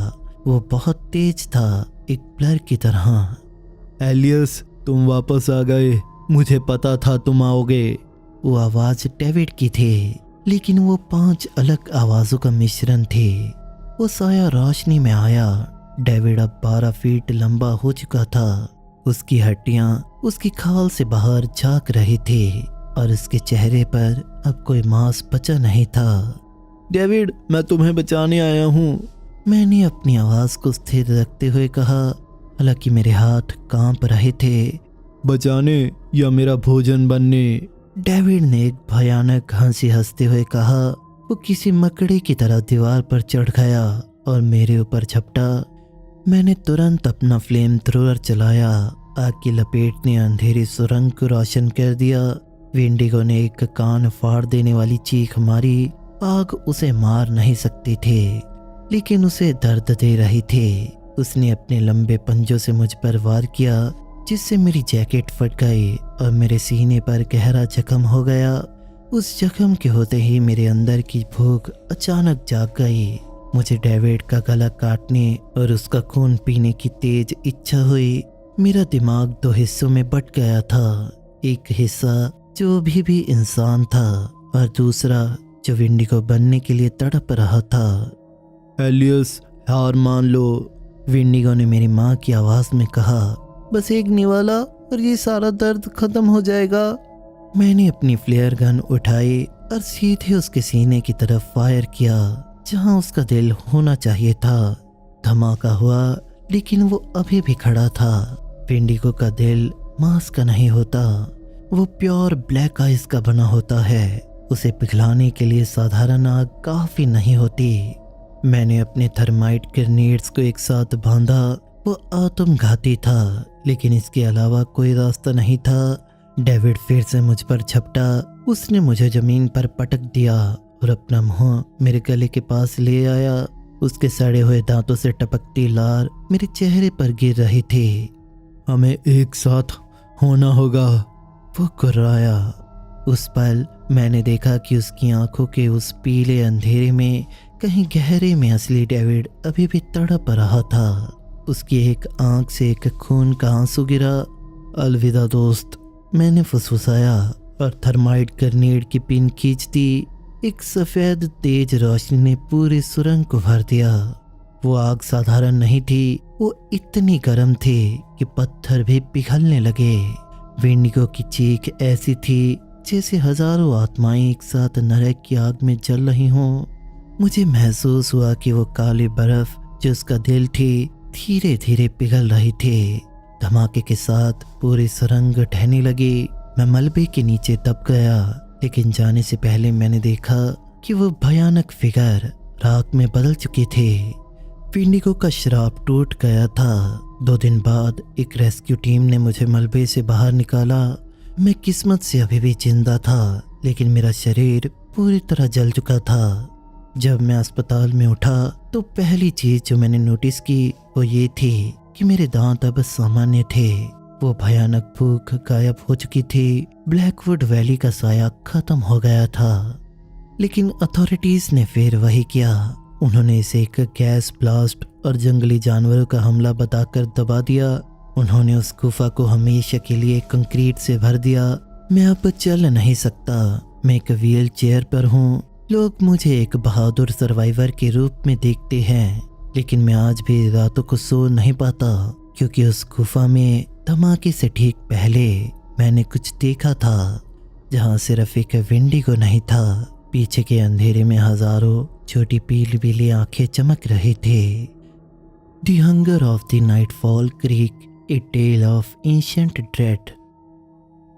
वो बहुत तेज था, एक ब्लर की तरह। एलियस, तुम वापस आ गए, मुझे पता था तुम आओगे। वो आवाज डेविड की थी, लेकिन वो 5 अलग आवाजों का मिश्रण थी। वो साया रोशनी में आया। डेविड अब 12 फीट लंबा हो चुका था। उसकी हड्डियां उसकी खाल से बाहर झांक रही थी और उसके चेहरे पर अब कोई मांस बचा नहीं था। डेविड, मैं तुम्हें बचाने आया हूँ। मैंने अपनी आवाज को स्थिर रखते हुए कहा, हालांकि मेरे हाथ कांप रहे थे। बचाने या मेरा भोजन बनने? डेविड ने एक भयानक हंसी हंसते हुए कहा। वो किसी मकड़ी की तरह दीवार पर चढ़ गया और मेरे ऊपर झपटा। मैंने तुरंत अपना फ्लेम थ्रोअर चलाया। आग की लपेट ने अंधेरी सुरंग को रोशन कर दिया। विंडिगो ने एक कान फाड़ देने वाली चीख मारी। आग उसे मार नहीं सकती थी, लेकिन उसे दर्द दे रही थी। उसने अपने लंबे पंजों से मुझ पर वार किया, जिससे मेरी जैकेट फट गई और मेरे सीने पर गहरा जख्म हो गया। उस जख्म के होते ही मेरे अंदर की भूख अचानक जाग गई। मुझे डेविड का गला काटने और उसका खून पीने की तेज इच्छा हुई। मेरा दिमाग 2 हिस्सों में बट गया था। एक हिस्सा जो भी इंसान था और दूसरा जो विंडिगो बनने के लिए तड़प रहा था। एलियस, हार मान लो, विंडिगो ने मेरी माँ की आवाज में कहा। बस एक निवाला और ये सारा दर्द खत्म हो जाएगा। मैंने अपनी फ्लेयर गन उठाई और सीधे उसके सीने की तरफ फायर किया, जहां उसका दिल होना चाहिए था। धमाका हुआ, लेकिन वो अभी भी खड़ा था। विंडिगो का दिल मांस का नहीं होता, वो प्योर ब्लैक आइस का बना होता है। उसे पिघलाने के लिए साधारण आग काफी नहीं होती। मैंने अपने थर्माइट ग्रेनेड्स को एक साथ बांधा। वो आत्मघाती था, लेकिन इसके अलावा कोई रास्ता नहीं था। डेविड फिर से मुझ पर झपटा। उसने मुझे जमीन पर पटक दिया और अपना मुंह मेरे गले के पास ले आया। उसके सड़े हुए दांतों से टपकती लार मेरे चेहरे पर गिर रही थी। हमें एक साथ होना होगा, वो कुर्राया। उस पल मैंने देखा कि उसकी आंखों के उस पीले अंधेरे में कहीं गहरे में असली डेविड अभी भी तड़प रहा था। उसकी एक आंख से एक खून का आंसू गिरा। अलविदा दोस्त, मैंने फुसफुसाया और थर्माइट ग्रेनेड की पिन खींच दी। एक सफेद तेज रोशनी ने पूरी सुरंग को भर दिया। वो आग साधारण नहीं थी, वो इतनी गर्म थी कि पत्थर भी पिघलने लगे। विंडिगो की चीख ऐसी थी जैसे हजारों आत्माएं एक साथ नरक की आग में जल रही हों। मुझे महसूस हुआ कि वो काली बर्फ जो उसका दिल थी धीरे धीरे पिघल रही थी। धमाके के साथ पूरी सुरंग ढहने लगी। मैं मलबे के नीचे दब गया, लेकिन जाने से पहले मैंने देखा कि वो भयानक फिगर राख में बदल चुकी थी। विंडिगो का श्राप टूट गया था। 2 दिन बाद एक रेस्क्यू टीम ने मुझे मलबे से बाहर निकाला। मैं किस्मत से अभी भी जिंदा था, लेकिन मेरा शरीर पूरी तरह जल चुका था। जब मैं अस्पताल में उठा तो पहली चीज जो मैंने नोटिस की वो ये थी कि मेरे दांत अब सामान्य थे। वो भयानक भूख गायब हो चुकी थी। ब्लैकवुड वैली का साया खत्म हो गया था। लेकिन अथॉरिटीज ने फिर वही किया। उन्होंने इसे एक गैस ब्लास्ट और जंगली जानवरों का हमला बताकर दबा दिया। उन्होंने उस गुफा को हमेशा के लिए कंक्रीट से भर दिया। मैं अब चल नहीं सकता। मैं एक व्हील चेयर पर हूँ। लोग मुझे एक बहादुर सर्वाइवर के रूप में देखते हैं, लेकिन मैं आज भी रातों को सो नहीं पाता, क्योंकि उस गुफा में धमाके से ठीक पहले मैंने कुछ देखा था, जहाँ सिर्फ एक विंडिगो नहीं था। पीछे के अंधेरे में हजारों छोटी पीली पीली आंखें चमक रही थे। The hunger of the nightfall creek, a tale of ancient dread.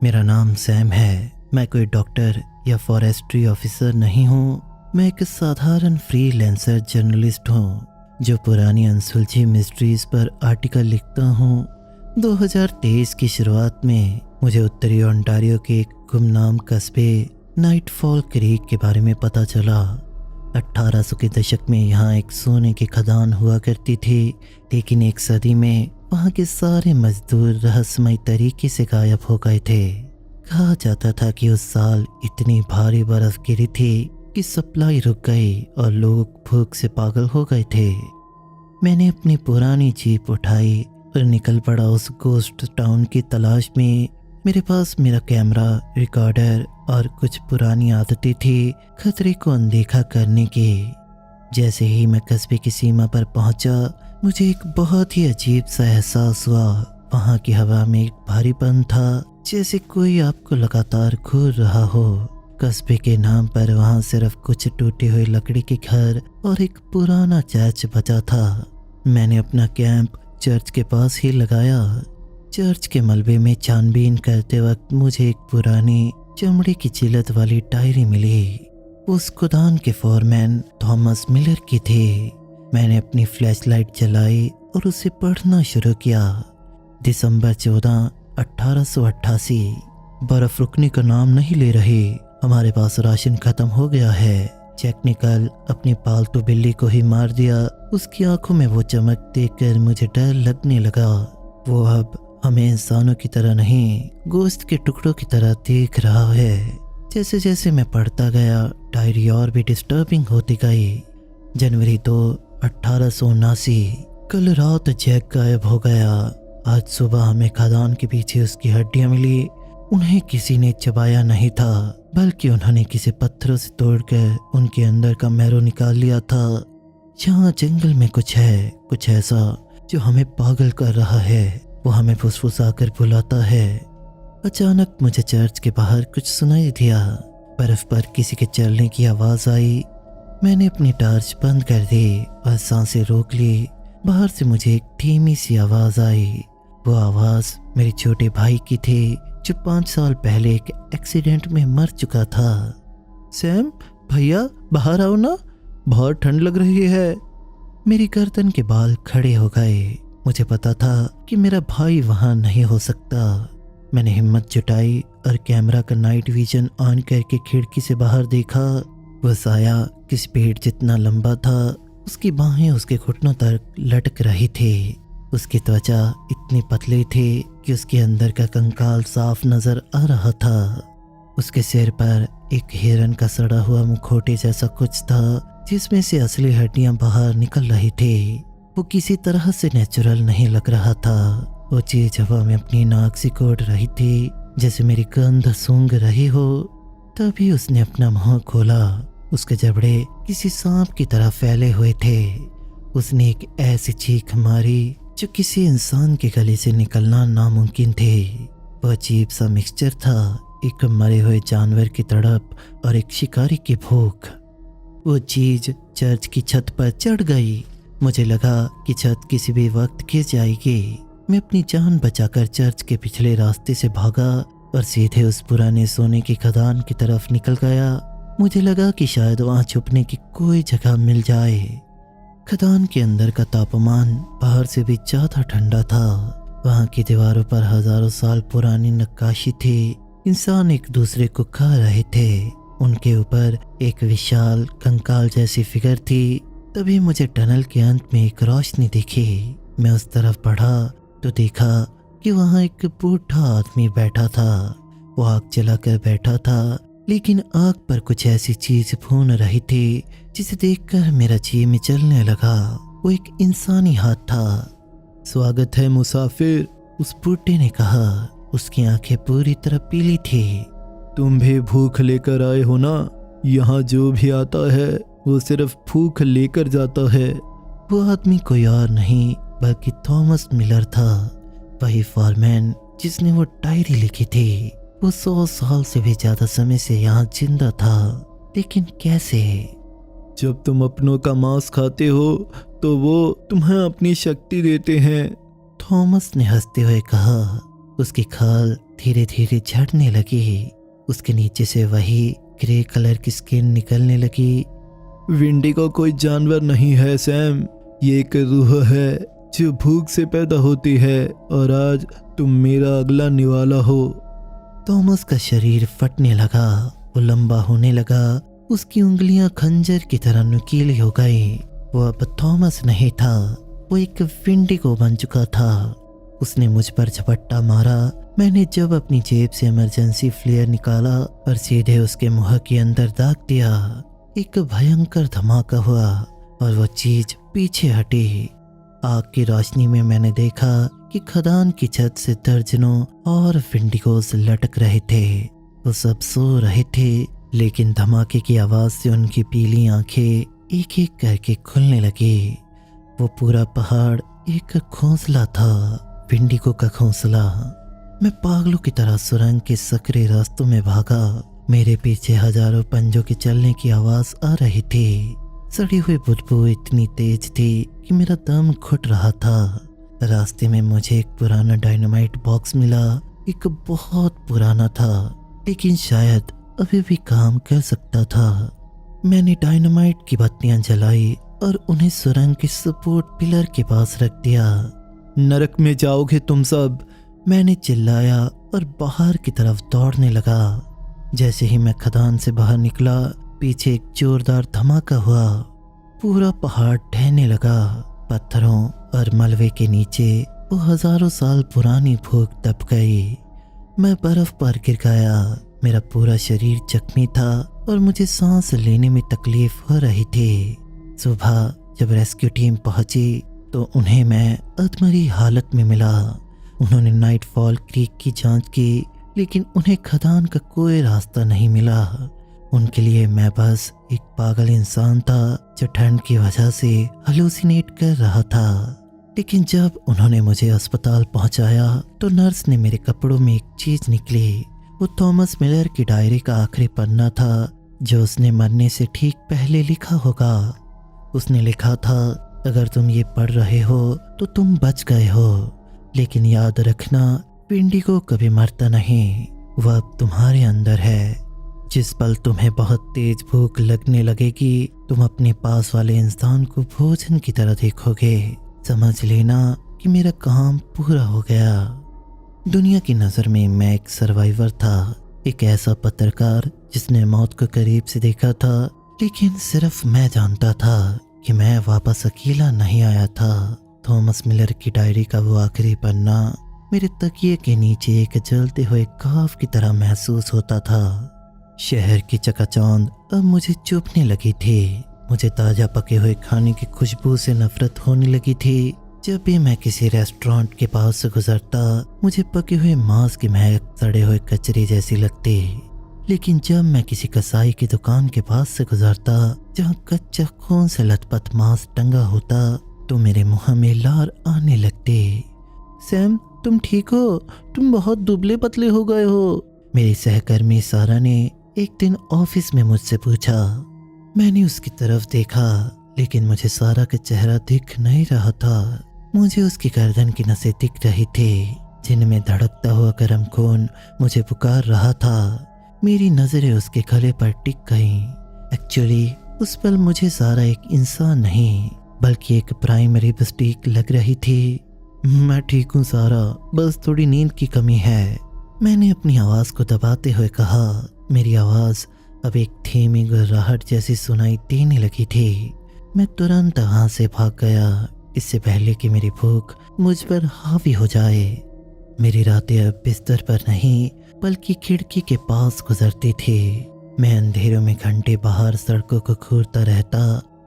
मेरा नाम सैम है। मैं कोई डॉक्टर या फॉरेस्ट्री ऑफिसर नहीं हूँ। मैं एक साधारण फ्रीलांसर जर्नलिस्ट हूँ जो पुरानी अनसुलझी मिस्ट्रीज पर आर्टिकल लिखता हूँ। 2023 की शुरुआत में मुझे उत्तरी ओंटारियो के एक गुमनाम कस्बे नाइटफॉल क्रीक के बारे में पता चला। 1800 के दशक में यहाँ एक सोने की खदान हुआ करती थी, लेकिन एक सदी में वहाँ के सारे मजदूर रहस्यमय तरीके से गायब हो गए थे। कहा जाता था कि उस साल इतनी भारी बर्फ गिरी थी कि सप्लाई रुक गई और लोग भूख से पागल हो गए थे। मैंने अपनी पुरानी जीप उठाई और निकल पड़ा उस गोस्ट टाउन की तलाश में। मेरे पास मेरा कैमरा, रिकॉर्डर और कुछ पुरानी आदतें थी खतरे को अनदेखा करने की। जैसे ही मैं कस्बे की सीमा पर पहुंचा, मुझे एक बहुत ही अजीब सा एहसास हुआ। वहाँ की हवा में एक भारीपन था, जैसे कोई आपको लगातार घूर रहा हो। कस्बे के नाम पर वहाँ सिर्फ कुछ टूटे हुए लकड़ी के घर और एक पुराना चर्च बचा था। मैंने अपना कैंप चर्च के पास ही लगाया। चर्च के मलबे में छानबीन करते वक्त मुझे एक पुरानी चमड़े की जिल्लत वाली डायरी मिली। उस खुदान के फोरमैन थॉमस मिलर की थी। मैंने अपनी फ्लैशलाइट जलाई और उसे पढ़ना शुरू किया। दिसंबर 14, 1888। बर्फ रुकने का नाम नहीं ले रही। हमारे पास राशन खत्म हो गया है। जैक ने कल अपनी पालतू बिल्ली को ही मार दिया। उसकी आंखों में वो चमक देखकर मुझे डर लगने लगा। वो अब हमें इंसानों की तरह नहीं, गोश्त के टुकड़ों की तरह देख रहा है। जैसे जैसे मैं पढ़ता गया, डायरी और भी डिस्टर्बिंग होती गई। जनवरी 2, 1879। कल रात जैक गायब हो गया। आज सुबह हमें खदान के पीछे उसकी हड्डियां मिली। उन्हें किसी ने चबाया नहीं था, बल्कि उन्होंने किसी पत्थरों से तोड़कर उनके अंदर का मैरो निकाल लिया था। यहाँ जंगल में कुछ है, कुछ ऐसा जो हमें पागल कर रहा है। वो हमें फुसफुसाकर बुलाता है। अचानक मुझे चर्च के बाहर कुछ सुनाई दिया। बर्फ पर किसी के चलने की आवाज आई। मैंने अपनी टॉर्च बंद कर दी और सांसें रोक ली। बाहर से मुझे एक धीमी सी आवाज आई। वो आवाज मेरे छोटे भाई की थी, जो 5 साल पहले एक एक्सीडेंट में मर चुका था। सैम भैया, बाहर आओ ना, बहुत ठंड लग रही है। मेरी गर्दन के बाल खड़े हो गए। मुझे पता था कि मेरा भाई वहां नहीं हो सकता। मैंने हिम्मत जुटाई और कैमरा का नाइट विजन ऑन करके खिड़की से बाहर देखा। वह साया किसी पेड़ जितना लंबा था। उसकी बाहें उसके घुटनों तक लटक रही थी। उसकी त्वचा इतनी पतली थी कि उसके अंदर का कंकाल साफ नजर आ रहा था। उसके सिर पर एक हिरन का सड़ा हुआ मुखौटे जैसा कुछ था, जिसमें से असली हड्डियां बाहर निकल रही थी। वो किसी तरह से नेचुरल नहीं लग रहा था। वो चीज हवा में अपनी नाक सिकोड़ रही थी, जैसे मेरी गंध सूंघ रही हो। तभी उसने अपना मुंह खोला। उसके जबड़े किसी सांप की तरह फैले हुए थे। उसने एक ऐसी चीख मारी जो किसी इंसान के गले से निकलना नामुमकिन थे। वह अजीब सा मिक्सचर था, एक मरे हुए जानवर की तड़प और एक शिकारी की भूख। वो चीज चर्च की छत पर चढ़ गई। मुझे लगा कि छत किसी भी वक्त गिर जाएगी। मैं अपनी जान बचाकर चर्च के पिछले रास्ते से भागा और सीधे उस पुराने सोने की खदान की तरफ निकल गया। मुझे लगा कि शायद वहां छुपने की कोई जगह मिल जाए। खदान के अंदर का तापमान बाहर से भी ज्यादा ठंडा था। वहां की दीवारों पर हजारों साल पुरानी नक्काशी थी। इंसान एक दूसरे को खा रहे थे। उनके ऊपर एक विशाल कंकाल जैसी फिगर थी। तभी मुझे टनल के अंत में एक रोशनी दिखी। मैं उस तरफ बढ़ा तो देखा कि वहां एक बूढ़ा आदमी बैठा था। वो आग जलाकर बैठा था, लेकिन आग पर कुछ ऐसी चीज भून रही थी जिसे देखकर मेरा जी में चलने लगा। वो एक इंसानी हाथ था। स्वागत है मुसाफिर, उस बूढ़े ने कहा। उसकी आंखें पूरी तरह पीली थी। तुम भी भूख लेकर आए हो ना? यहाँ जो भी आता है वो सिर्फ भूख लेकर जाता है। वो आदमी कोई और नहीं बल्कि थॉमस मिलर था, वही फॉरमैन जिसने वो डायरी लिखी थी। वो 100 साल से भी ज्यादा समय से यहाँ जिंदा था, लेकिन कैसे? जब तुम अपनों का मांस खाते हो तो वो तुम्हें अपनी शक्ति देते हैं। थॉमस ने हंसते हुए कहा। उसकी खाल धीरे धीरे झड़ने लगी। उसके नीचे से वही ग्रे कलर की स्किन निकलने लगी। विंडिगो कोई जानवर नहीं है सैम, ये एक रूह है जो भूख से पैदा होती है, और आज तुम मेरा अगला निवाला हो। थॉमस का शरीर फटने लगा। वो लंबा होने लगा। उसकी उंगलियां खंजर की तरह नुकीली हो गई। वो अब थॉमस नहीं था, वो एक विंडिगो बन चुका था। उसने मुझ पर झपट्टा मारा। मैंने जब अपनी जेब से इमरजेंसी फ्लेयर निकाला और सीधे उसके मुंह के अंदर दाग दिया, एक भयंकर धमाका हुआ और वो चीज पीछे हटी। आग की रोशनी में मैंने देखा कि खदान की छत से दर्जनों और विंडिगोज लटक रहे थे। वो सब सो रहे थे, लेकिन धमाके की आवाज से उनकी पीली आंखें एक एक करके खुलने लगी। वो पूरा पहाड़ एक घोंसला था, विंडिगो का घोंसला। मैं पागलों की तरह सुरंग के सकरे रास्तों में भागा। मेरे पीछे हजारों पंजों के चलने की आवाज आ रही थी। सड़ी हुई बदबू इतनी तेज थी कि मेरा दम घुट रहा था। रास्ते में मुझे एक पुराना डायनामाइट बॉक्स मिला। एक बहुत पुराना था, लेकिन शायद अभी भी काम कर सकता था। मैंने डायनामाइट की बत्तियां जलाई और उन्हें सुरंग के सपोर्ट पिलर के पास रख दिया। नरक में जाओगे तुम सब, मैंने चिल्लाया और बाहर की तरफ दौड़ने लगा। जैसे ही मैं खदान से बाहर निकला, पीछे एक जोरदार धमाका हुआ। पूरा पहाड़ ढहने लगा। पत्थरों और मलबे के नीचे वो हजारों साल पुरानी भूख दब गई। मैं बर्फ पर गिर गया। मेरा पूरा शरीर जख्मी था और मुझे सांस लेने में तकलीफ हो रही थी। सुबह जब रेस्क्यू टीम पहुंची तो उन्हें मैं अधमरी हालत में मिला। उन्होंने नाइटफॉल क्रीक की जांच की, लेकिन उन्हें खदान का कोई रास्ता नहीं मिला। उनके लिए मैं बस एक पागल इंसान था जो ठंड की वजह से हेलुसिनेट कर रहा था। लेकिन जब उन्होंने मुझे अस्पताल पहुंचाया तो नर्स ने मेरे कपड़ों में एक चीज निकली। वो थॉमस मिलर की डायरी का आखिरी पन्ना था जो उसने मरने से ठीक पहले लिखा होगा। उसने लिखा था, अगर तुम ये पढ़ रहे हो तो तुम बच गए हो, लेकिन याद रखना विंडिगो कभी मरता नहीं, वह अब तुम्हारे अंदर है। जिस पल तुम्हें बहुत तेज भूख लगने लगेगी तुम अपने पास वाले इंसान को भोजन की तरह देखोगे। समझ लेना कि मेरा काम पूरा हो गया। दुनिया की नज़र में मैं एक सर्वाइवर था, एक ऐसा पत्रकार जिसने मौत को करीब से देखा था लेकिन सिर्फ मैं जानता था कि मैं वापस अकेला नहीं आया था। थॉमस मिलर की डायरी का वो आखिरी पन्ना मेरे तकिए के नीचे एक जलते हुए ख्वाब की तरह महसूस होता था। शहर की चकाचौंध अब मुझे चुभने लगी थी। मुझे ताज़ा पके हुए खाने की खुशबू से नफरत होने लगी थी। जब भी मैं किसी रेस्टोरेंट के पास से गुजरता, मुझे पके हुए मांस की महक सड़े हुए कचरे जैसी लगती। लेकिन जब मैं किसी कसाई की दुकान के पास से गुजरता, जहाँ कच्चा खून से लथपथ मांस टंगा होता, तो मेरे मुंह में लार आने लगते। सैम, तुम ठीक हो? तुम बहुत दुबले पतले हो गए हो, मेरी सहकर्मी सारा ने एक दिन ऑफिस में मुझसे पूछा। मैंने उसकी तरफ देखा, लेकिन मुझे सारा का चेहरा दिख नहीं रहा था। मुझे उसकी गर्दन की नसें दिख रही थी, जिनमें धड़कता हुआ गर्म खून मुझे पुकार रहा था। मेरी नजरें उसके गले पर टिक गईं। एक्चुअली उस पल मुझे सारा एक इंसान नहीं, बल्कि एक प्राइमरी मिस्टेक लग रही थी। मैं ठीक हूँ सारा, बस थोड़ी नींद की कमी है, मैंने अपनी आवाज़ को दबाते हुए कहा। मेरी आवाज़ अब एक धीमी गुर्राहट जैसी सुनाई देने लगी थी। मैं तुरंत वहाँ से भाग गया, इससे पहले कि मेरी भूख मुझ पर हावी हो जाए। मेरी रातें अब बिस्तर पर नहीं, बल्कि खिड़की के पास गुजरती थी। मैं अंधेरों में घंटे बाहर सड़कों को घूरता रहता।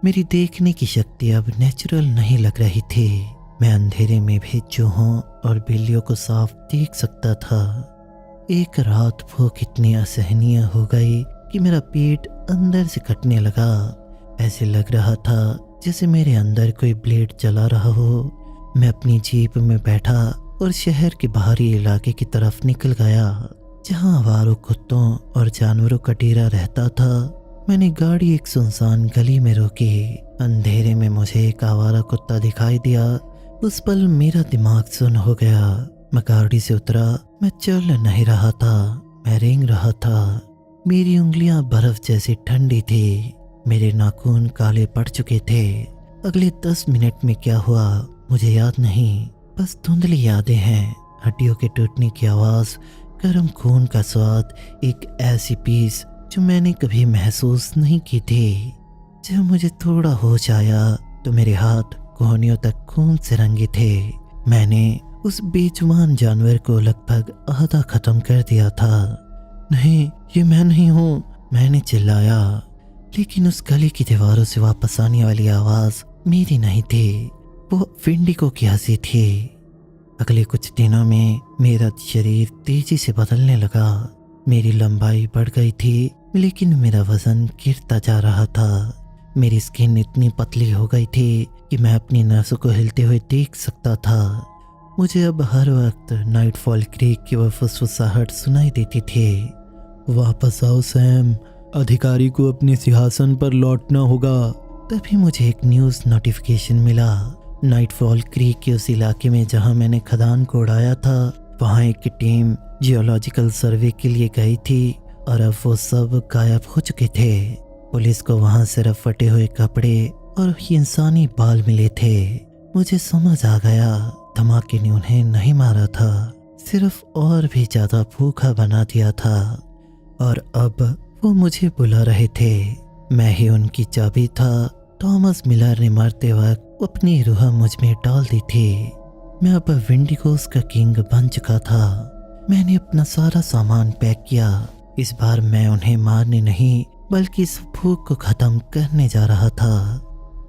मेरी देखने की शक्ति अब नेचुरल नहीं लग रही थी। मैं अंधेरे में भी चूहों और बिल्लियों को साफ देख सकता था। एक रात भूख इतनी असहनीय हो गई कि मेरा पेट अंदर से कटने लगा। ऐसे लग रहा था जैसे मेरे अंदर कोई ब्लेड चला रहा हो। मैं अपनी जीप में बैठा और शहर के बाहरी इलाके की तरफ निकल गया, जहां आवारों कुत्तों और जानवरों का डेरा रहता था। मैंने गाड़ी एक सुनसान गली में रोकी। अंधेरे में मुझे एक आवारा कुत्ता दिखाई दिया। उस पल मेरा दिमाग सुन्न हो गया। मैं गाड़ी से उतरा। मैं चल नहीं रहा था, मैं रेंग रहा था। मेरी उंगलियां बर्फ जैसी ठंडी थी। मेरे नाखून काले पड़ चुके थे। अगले 10 मिनट में क्या हुआ मुझे याद नहीं, बस धुंधली यादें हैं। हड्डियों के टूटने की आवाज़, गर्म खून का स्वाद, एक ऐसी पीस जो मैंने कभी महसूस नहीं की थी। जब मुझे थोड़ा होश आया तो मेरे हाथ कोहनियों तक खून से रंगे थे। मैंने उस बेजुबान जानवर को लगभग आधा खत्म कर दिया था। नहीं, ये मैं नहीं हूँ, मैंने चिल्लाया। लेकिन उस गली की दीवारों से वापस आने वाली आवाज़ मेरी नहीं थी, वो विंडिगो की हंसी थी। अगले कुछ दिनों में मेरा शरीर तेजी से बदलने लगा। मेरी लंबाई बढ़ गई थी, लेकिन मेरा वजन गिरता जा रहा था। मेरी स्किन इतनी पतली हो गई थी कि मैं अपनी नसों को हिलते हुए देख सकता था। मुझे अब हर वक्त नाइटफॉल क्रीक की वह फुसफुसाहट सुनाई देती थी। वापस आओ सैम, अधिकारी को अपने सिंहासन पर लौटना होगा। तभी मुझे एक न्यूज़ नोटिफिकेशन मिला। नाइटफॉल क्रीक के उस इलाके में जहां मैंने खदान को उड़ाया था, वहां एक टीम जियोलॉजिकल सर्वे के लिए गई थी और अब वो सब गायब हो चुके थे। पुलिस को वहां सिर्फ फटे हुए कपड़े और इंसानी बाल मिले थे। मुझे समझ आ गया, धमाके ने उन्हें नहीं मारा था, सिर्फ और भी ज्यादा भूखा बना दिया था। और अब वो मुझे बुला रहे थे। मैं ही उनकी चाबी था। थॉमस मिलर ने मरते वक्त अपनी रूह मुझ में डाल दी थी। मैं अब विंडिगोस का किंग बन चुका था। मैंने अपना सारा सामान पैक किया। इस बार मैं उन्हें मारने नहीं, बल्कि इस भूख को खत्म करने जा रहा था।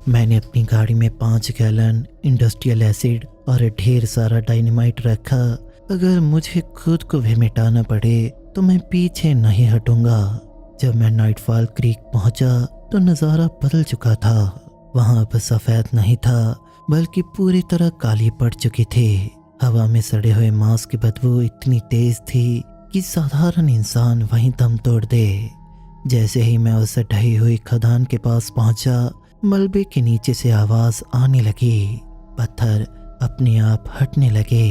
मैंने अपनी गाड़ी में 5 गैलन इंडस्ट्रियल एसिड और ढेर सारा डायनामाइट रखा। अगर मुझे खुद को भी मिटाना पड़े तो मैं पीछे नहीं हटूंगा। जब मैं नाइटफॉल क्रीक पहुंचा तो नज़ारा बदल चुका था। वहां अब सफ़ेद नहीं था, बल्कि पूरी तरह काली पड़ चुकी थी। हवा में सड़े हुए मांस की बदबू इतनी तेज थी कि साधारण इंसान वहीं दम तोड़ दे। जैसे ही मैं उस ढही हुई खदान के पास पहुंचा, मलबे के नीचे से आवाज आने लगी। पत्थर अपने आप हटने लगे।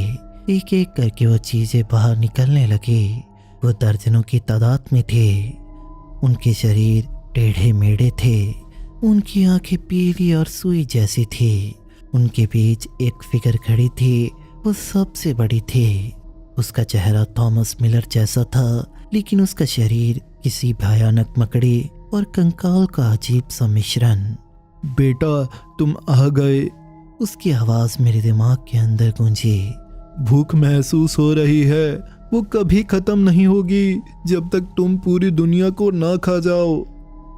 एक एक करके वो चीजें बाहर निकलने लगी। वो दर्जनों की तादाद में थे। उनके शरीर टेढ़े मेढ़े थे। उनकी आंखें पीली और सुई जैसी थी। उनके बीच एक फिगर खड़ी थी। वो सबसे बड़ी थी। उसका चेहरा थॉमस मिलर जैसा था, लेकिन उसका शरीर किसी भयानक मकड़ी और कंकाल का अजीब सा मिश्रण। बेटा तुम आ गए। उसकी आवाज़ मेरे दिमाग के अंदर गूंजी। भूख महसूस हो रही है, वो कभी खत्म नहीं होगी जब तक तुम पूरी दुनिया को ना खा जाओ।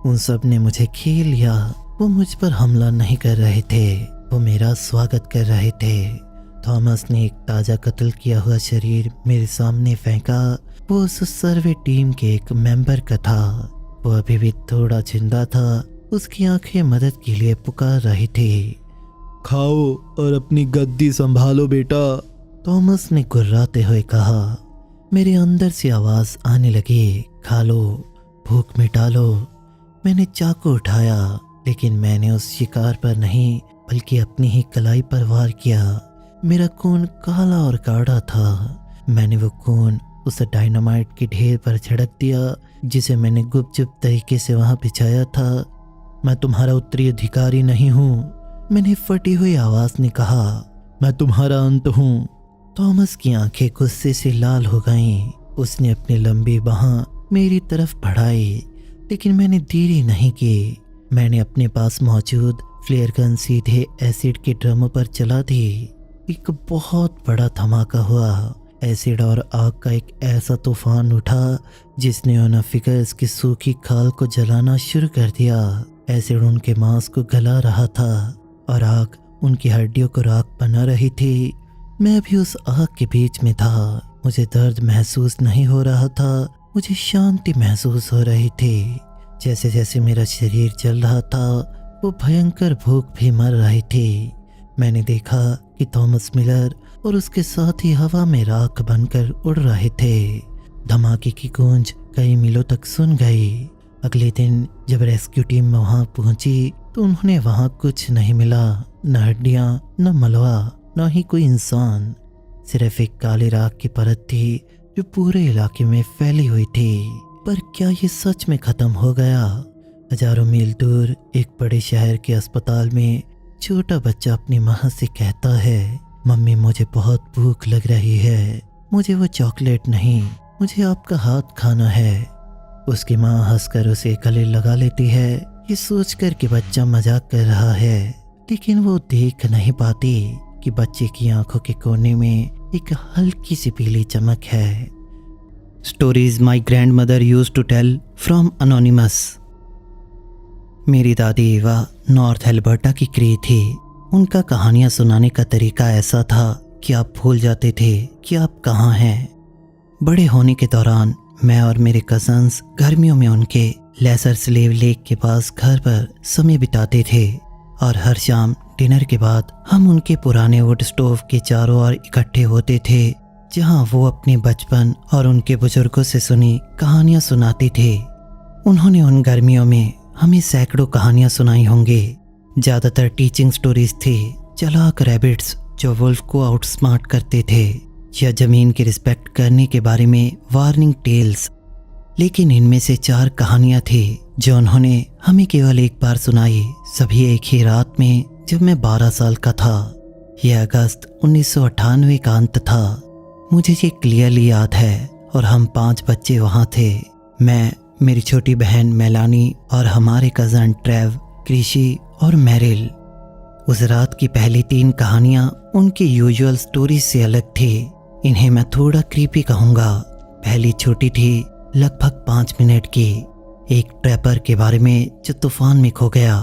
उन सब ने मुझे खेल लिया। वो मुझ पर हमला नहीं कर रहे थे, वो मेरा स्वागत कर रहे थे। थॉमस ने एक ताज़ा कत्ल किया हुआ शरीर मेरे सामने फेंका। वो उस सर्वे टीम के एक मेंबर का था। वो अभी भी थोड़ा जिंदा था। उसकी आंखें मदद के लिए पुकार रही थी। खाओ और अपनी गद्दी संभालो बेटा। थॉमस ने गुर्राते हुए कहा। मेरे अंदर से आवाज़ आने लगी, खा लो, भूख मिटा लो। मैंने चाकू उठाया, लेकिन मैंने उस शिकार पर नहीं बल्कि अपनी ही कलाई पर वार किया। मेरा खून काला और गाढ़ा था। मैंने वो खून उस डायनामाइट के ढेर पर छिड़क दिया जिसे मैंने गुपचुप तरीके से वहां बिछाया था। मैं तुम्हारा उत्तराधिकारी नहीं हूँ, मैंने फटी हुई आवाज़ ने कहा। मैं तुम्हारा अंत हूँ। थॉमस की आंखें गुस्से से लाल हो गईं। उसने अपनी लंबी बाह मेरी तरफ बढ़ाई, लेकिन मैंने देरी नहीं की। मैंने अपने पास मौजूद फ्लेयर गन सीधे एसिड के ड्रमों पर चला दी। एक बहुत बड़ा धमाका हुआ। एसिड और आग का एक ऐसा तूफान उठा जिसने उन फिगर्स की सूखी खाल को जलाना शुरू कर दिया। एसिड उनके मांस को गला रहा था और आग उनकी हड्डियों को राख बना रही थी। मैं भी उस आग के बीच में था। मुझे दर्द महसूस नहीं हो रहा था, मुझे शांति महसूस हो रही थी। जैसे जैसे मेरा शरीर जल रहा था, वो भयंकर भूख भी मर रही थी। मैंने देखा कि थॉमस मिलर और उसके साथ ही हवा में राख बनकर उड़ रहे थे। धमाके की गूंज कई मीलों तक सुन गई। अगले दिन जब रेस्क्यू टीम वहां पहुंची तो उन्होंने वहां कुछ नहीं मिला, न हड्डियां, न मलबा, न ही कोई इंसान। सिर्फ एक काली राख की परत थी जो पूरे इलाके में फैली हुई थी। पर क्या ये सच में खत्म हो गया? हजारों मील दूर एक बड़े शहर के अस्पताल में छोटा बच्चा अपनी माँ से कहता है, मम्मी मुझे बहुत भूख लग रही है, मुझे वो चॉकलेट नहीं, मुझे आपका हाथ खाना है। उसकी माँ हंसकर उसे गले लगा लेती है, ये सोचकर कि बच्चा मजाक कर रहा है, लेकिन वो देख नहीं पाती कि बच्चे की आंखों के कोने में एक हल्की सी पीली चमक है। Stories my grandmother use to tell from anonymous. मेरी दादी एवा नॉर्थ एल्बर्टा की क्री थी। उनका कहानियां सुनाने का तरीका ऐसा था कि आप भूल जाते थे कि आप कहाँ हैं। बड़े होने के दौरान मैं और मेरे कजन्स गर्मियों में उनके लेसर स्लेव लेक के पास घर पर समय बिताते थे और हर शाम डिनर के बाद हम उनके पुराने वुड स्टोव के चारों ओर इकट्ठे होते थे, जहां वो अपने बचपन और उनके बुजुर्गों से सुनी कहानियां सुनाते थे। उन्होंने उन गर्मियों में हमें सैकड़ों कहानियां सुनाई होंगी। ज़्यादातर टीचिंग स्टोरीज थी, चालाक रैबिट्स जो वुल्फ को आउटस्मार्ट करते थे, या ज़मीन की रिस्पेक्ट करने के बारे में वार्निंग टेल्स। लेकिन इनमें से 4 कहानियां थी जो उन्होंने हमें केवल एक बार सुनाई, सभी एक ही रात में जब मैं 12 साल का था। यह अगस्त 1998 का अंत था। मुझे ये क्लियरली याद है और हम 5 बच्चे वहाँ थे। मैं, मेरी छोटी बहन मेलानी और हमारे कज़न ट्रेव, क्रिशी और मैरिल। उस रात की पहली 3 कहानियाँ उनकी यूजुअल स्टोरी से अलग थी। इन्हें मैं थोड़ा क्रीपी कहूँगा। पहली छोटी थी, लगभग 5 मिनट की, एक ट्रैपर के बारे में जो तूफान में खो गया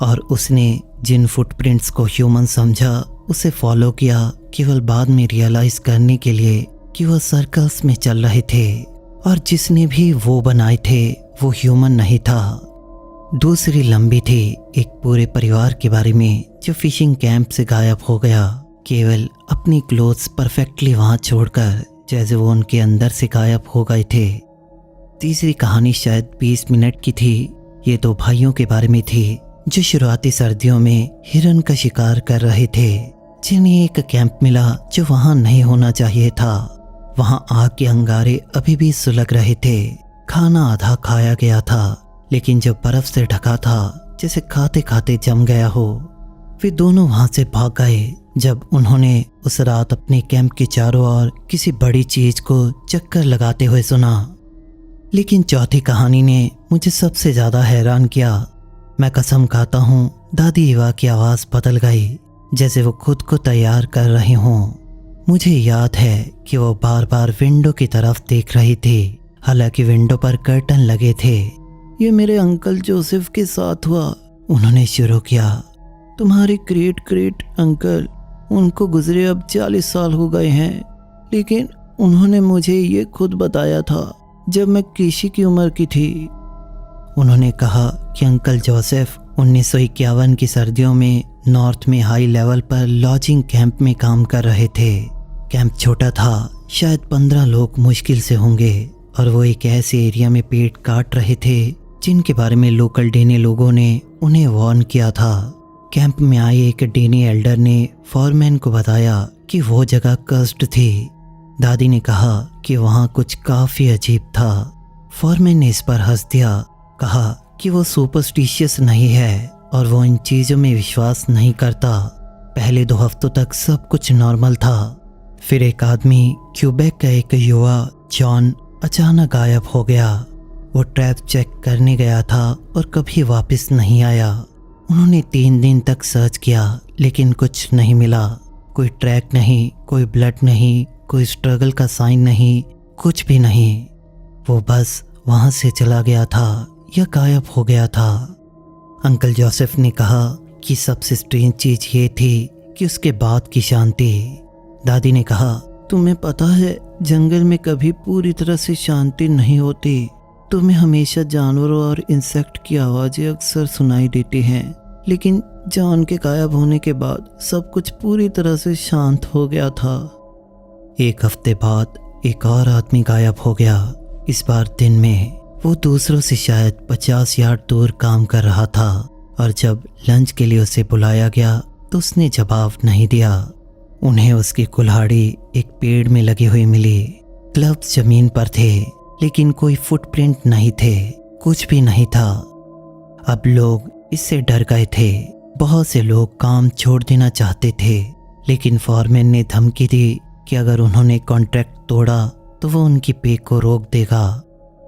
और उसने जिन फुटप्रिंट्स को ह्यूमन समझा उसे फॉलो किया, केवल बाद में रियलाइज करने के लिए कि वह सर्कल्स में चल रहे थे और जिसने भी वो बनाए थे वो ह्यूमन नहीं था। दूसरी लंबी थी, एक पूरे परिवार के बारे में जो फिशिंग कैंप से गायब हो गया, केवल अपनी क्लोथ्स परफेक्टली वहां छोड़कर, जैसे वो उनके अंदर से गायब हो गए थे। तीसरी कहानी शायद 20 मिनट की थी। ये 2 भाइयों के बारे में थी जो शुरुआती सर्दियों में हिरन का शिकार कर रहे थे, जिन्हें एक कैंप मिला जो वहां नहीं होना चाहिए था। वहां आग के अंगारे अभी भी सुलग रहे थे। खाना आधा खाया गया था, लेकिन जब बर्फ से ढका था जैसे खाते खाते जम गया हो। वे दोनों वहां से भाग गए जब उन्होंने उस रात अपने कैंप के चारों ओर किसी बड़ी चीज को चक्कर लगाते हुए सुना। लेकिन चौथी कहानी ने मुझे सबसे ज़्यादा हैरान किया। मैं कसम खाता हूँ, दादी इवा की आवाज़ बदल गई, जैसे वो खुद को तैयार कर रही हूँ। मुझे याद है कि वो बार बार विंडो की तरफ देख रही थी, हालांकि विंडो पर कर्टन लगे थे। ये मेरे अंकल जोसेफ के साथ हुआ, उन्होंने शुरू किया। तुम्हारे ग्रेट ग्रेट अंकल, उनको गुजरे अब 40 साल हो गए हैं, लेकिन उन्होंने मुझे ये खुद बताया था जब मैं कृषि की उम्र की थी। उन्होंने कहा कि अंकल जोसेफ 1951 की सर्दियों में नॉर्थ में हाई लेवल पर लॉजिंग कैंप में काम कर रहे थे। कैंप छोटा था, शायद 15 लोग मुश्किल से होंगे, और वो एक ऐसे एरिया में पेड़ काट रहे थे जिनके बारे में लोकल डेनी लोगों ने उन्हें वार्न किया था। कैंप में आए एक डेनी एल्डर ने फॉरमैन को बताया कि वो जगह कर्स्ड थी। दादी ने कहा कि वहाँ कुछ काफ़ी अजीब था। फॉरमैन ने इस पर हंस दिया, कहा कि वो सुपरस्टिशियस नहीं है और वो इन चीज़ों में विश्वास नहीं करता। पहले 2 हफ्तों तक सब कुछ नॉर्मल था। फिर एक आदमी, क्यूबेक का एक युवा जॉन, अचानक गायब हो गया। वो ट्रैप चेक करने गया था और कभी वापस नहीं आया। उन्होंने 3 दिन तक सर्च किया, लेकिन कुछ नहीं मिला। कोई ट्रैक नहीं, कोई ब्लड नहीं, कोई स्ट्रगल का साइन नहीं, कुछ भी नहीं। वो बस वहाँ से चला गया था या गायब हो गया था। अंकल जोसेफ ने कहा कि सबसे स्ट्रेंज चीज़ ये थी कि उसके बाद की शांति। दादी ने कहा, तुम्हें पता है जंगल में कभी पूरी तरह से शांति नहीं होती। तुम्हें हमेशा जानवरों और इंसेक्ट की आवाज़ें अक्सर सुनाई देती हैं, लेकिन जॉन के गायब होने के बाद सब कुछ पूरी तरह से शांत हो गया था। 1 हफ्ते बाद एक और आदमी गायब हो गया। इस बार दिन में। वो दूसरों से शायद 50 यार्ड दूर काम कर रहा था, और जब लंच के लिए उसे बुलाया गया तो उसने जवाब नहीं दिया। उन्हें उसकी कुल्हाड़ी एक पेड़ में लगी हुई मिली। ग्लव्स जमीन पर थे, लेकिन कोई फुटप्रिंट नहीं थे, कुछ भी नहीं था। अब लोग इससे डर गए थे। बहुत से लोग काम छोड़ देना चाहते थे, लेकिन फॉरमैन ने धमकी दी कि अगर उन्होंने कॉन्ट्रैक्ट तोड़ा तो वो उनकी पे को रोक देगा।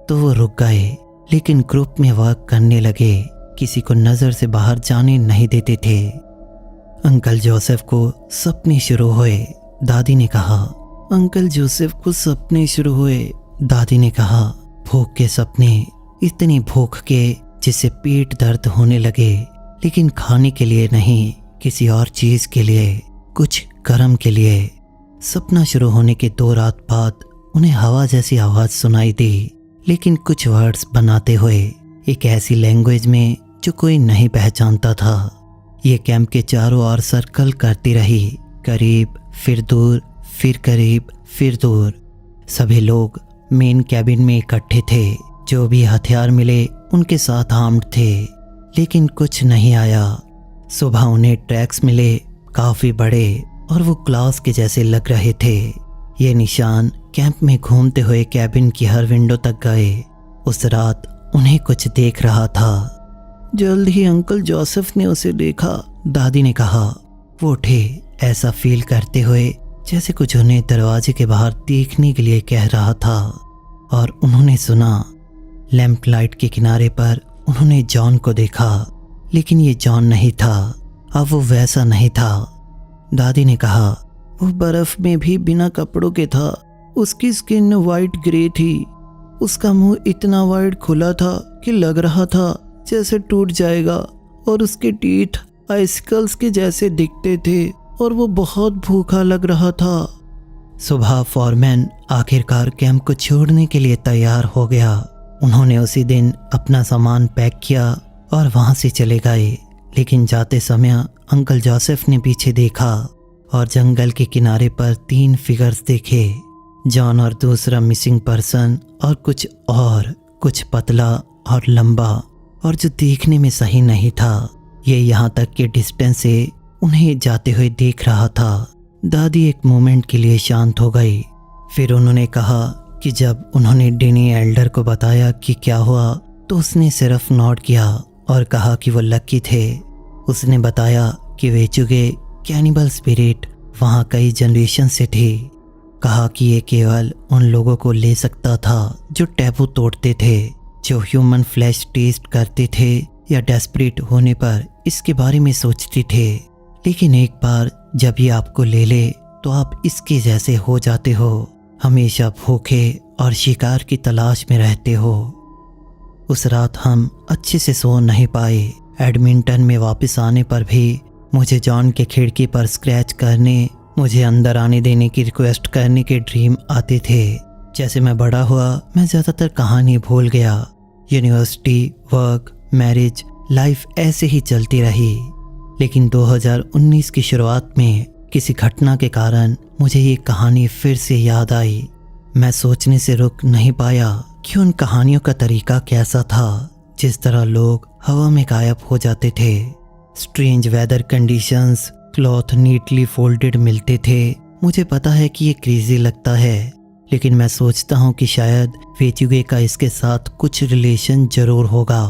तो वो रुक गए, लेकिन ग्रुप में वर्क करने लगे। किसी को नज़र से बाहर जाने नहीं देते थे। अंकल जोसेफ को सपने शुरू हुए, दादी ने कहा। अंकल जोसेफ को सपने शुरू हुए, दादी ने कहा। भूख के सपने, इतनी भूख के जिससे पेट दर्द होने लगे, लेकिन खाने के लिए नहीं, किसी और चीज़ के लिए, कुछ गर्म के लिए। सपना शुरू होने के 2 रात बाद उन्हें हवा जैसी आवाज़ सुनाई दी, लेकिन कुछ वर्ड्स बनाते हुए, एक ऐसी लैंग्वेज में जो कोई नहीं पहचानता था। ये कैंप के चारों ओर सर्कल करती रही, करीब, फिर दूर, फिर करीब, फिर दूर। सभी लोग मेन कैबिन में इकट्ठे थे। जो भी हथियार मिले उनके साथ आर्म्ड थे, लेकिन कुछ नहीं आया। सुबह उन्हें ट्रैक्स मिले, काफ़ी बड़े, और वो क्लास के जैसे लग रहे थे। ये निशान कैंप में घूमते हुए कैबिन की हर विंडो तक गए। उस रात उन्हें कुछ देख रहा था। जल्द ही अंकल जोसेफ ने उसे देखा, दादी ने कहा। वो उठे, ऐसा फील करते हुए जैसे कुछ उन्हें दरवाजे के बाहर देखने के लिए कह रहा था, और उन्होंने सुना। लैंप लाइट के किनारे पर उन्होंने जॉन को देखा, लेकिन ये जॉन नहीं था। अब वो वैसा नहीं था। दादी ने कहा, वो बर्फ में भी बिना कपड़ों के था। उसकी स्किन वाइट ग्रे थी। उसका मुंह इतना वाइड खुला था कि लग रहा था जैसे टूट जाएगा, और उसके टीथ आइसिकल्स के जैसे दिखते थे, और वो बहुत भूखा लग रहा था। सुबह फॉरमैन आखिरकार कैंप को छोड़ने के लिए तैयार हो गया। उन्होंने उसी दिन अपना सामान पैक किया और वहाँ से चले गए, लेकिन जाते समय अंकल जोसेफ ने पीछे देखा और जंगल के किनारे पर 3 फिगर्स देखे, जॉन और दूसरा मिसिंग पर्सन, और कुछ पतला और लंबा, और जो देखने में सही नहीं था। ये यहाँ तक कि डिस्टेंस से उन्हें जाते हुए देख रहा था। दादी एक मोमेंट के लिए शांत हो गई। फिर उन्होंने कहा कि जब उन्होंने डेनी एल्डर को बताया कि क्या हुआ, तो उसने सिर्फ नॉड किया और कहा कि वो लकी थे। उसने बताया कि वे चुगे कैनिबल स्पिरिट वहाँ कई जनरेशन से थे। कहा कि ये केवल उन लोगों को ले सकता था जो टैबू तोड़ते थे, जो ह्यूमन फ्लैश टेस्ट करते थे या डेस्परेट होने पर इसके बारे में सोचते थे। लेकिन एक बार जब ये आपको ले ले तो आप इसके जैसे हो जाते हो, हमेशा भूखे और शिकार की तलाश में रहते हो। उस रात हम अच्छे से सो नहीं पाए। एडमिंटन में वापस आने पर भी मुझे जॉन के खिड़की पर स्क्रैच करने, मुझे अंदर आने देने की रिक्वेस्ट करने के ड्रीम आते थे। जैसे मैं बड़ा हुआ मैं ज़्यादातर कहानी भूल गया। यूनिवर्सिटी, वर्क, मैरिज, लाइफ ऐसे ही चलती रही। लेकिन 2019 की शुरुआत में किसी घटना के कारण मुझे ये कहानी फिर से याद आई। मैं सोचने से रुक नहीं पाया कि उन कहानियों का तरीका कैसा था। जिस तरह लोग हवा में गायब हो जाते थे, strange weather conditions, cloth neatly folded मिलते थे। मुझे पता है कि ये क्रेजी लगता है, लेकिन मैं सोचता हूँ कि शायद वेचुगे का इसके साथ कुछ रिलेशन जरूर होगा।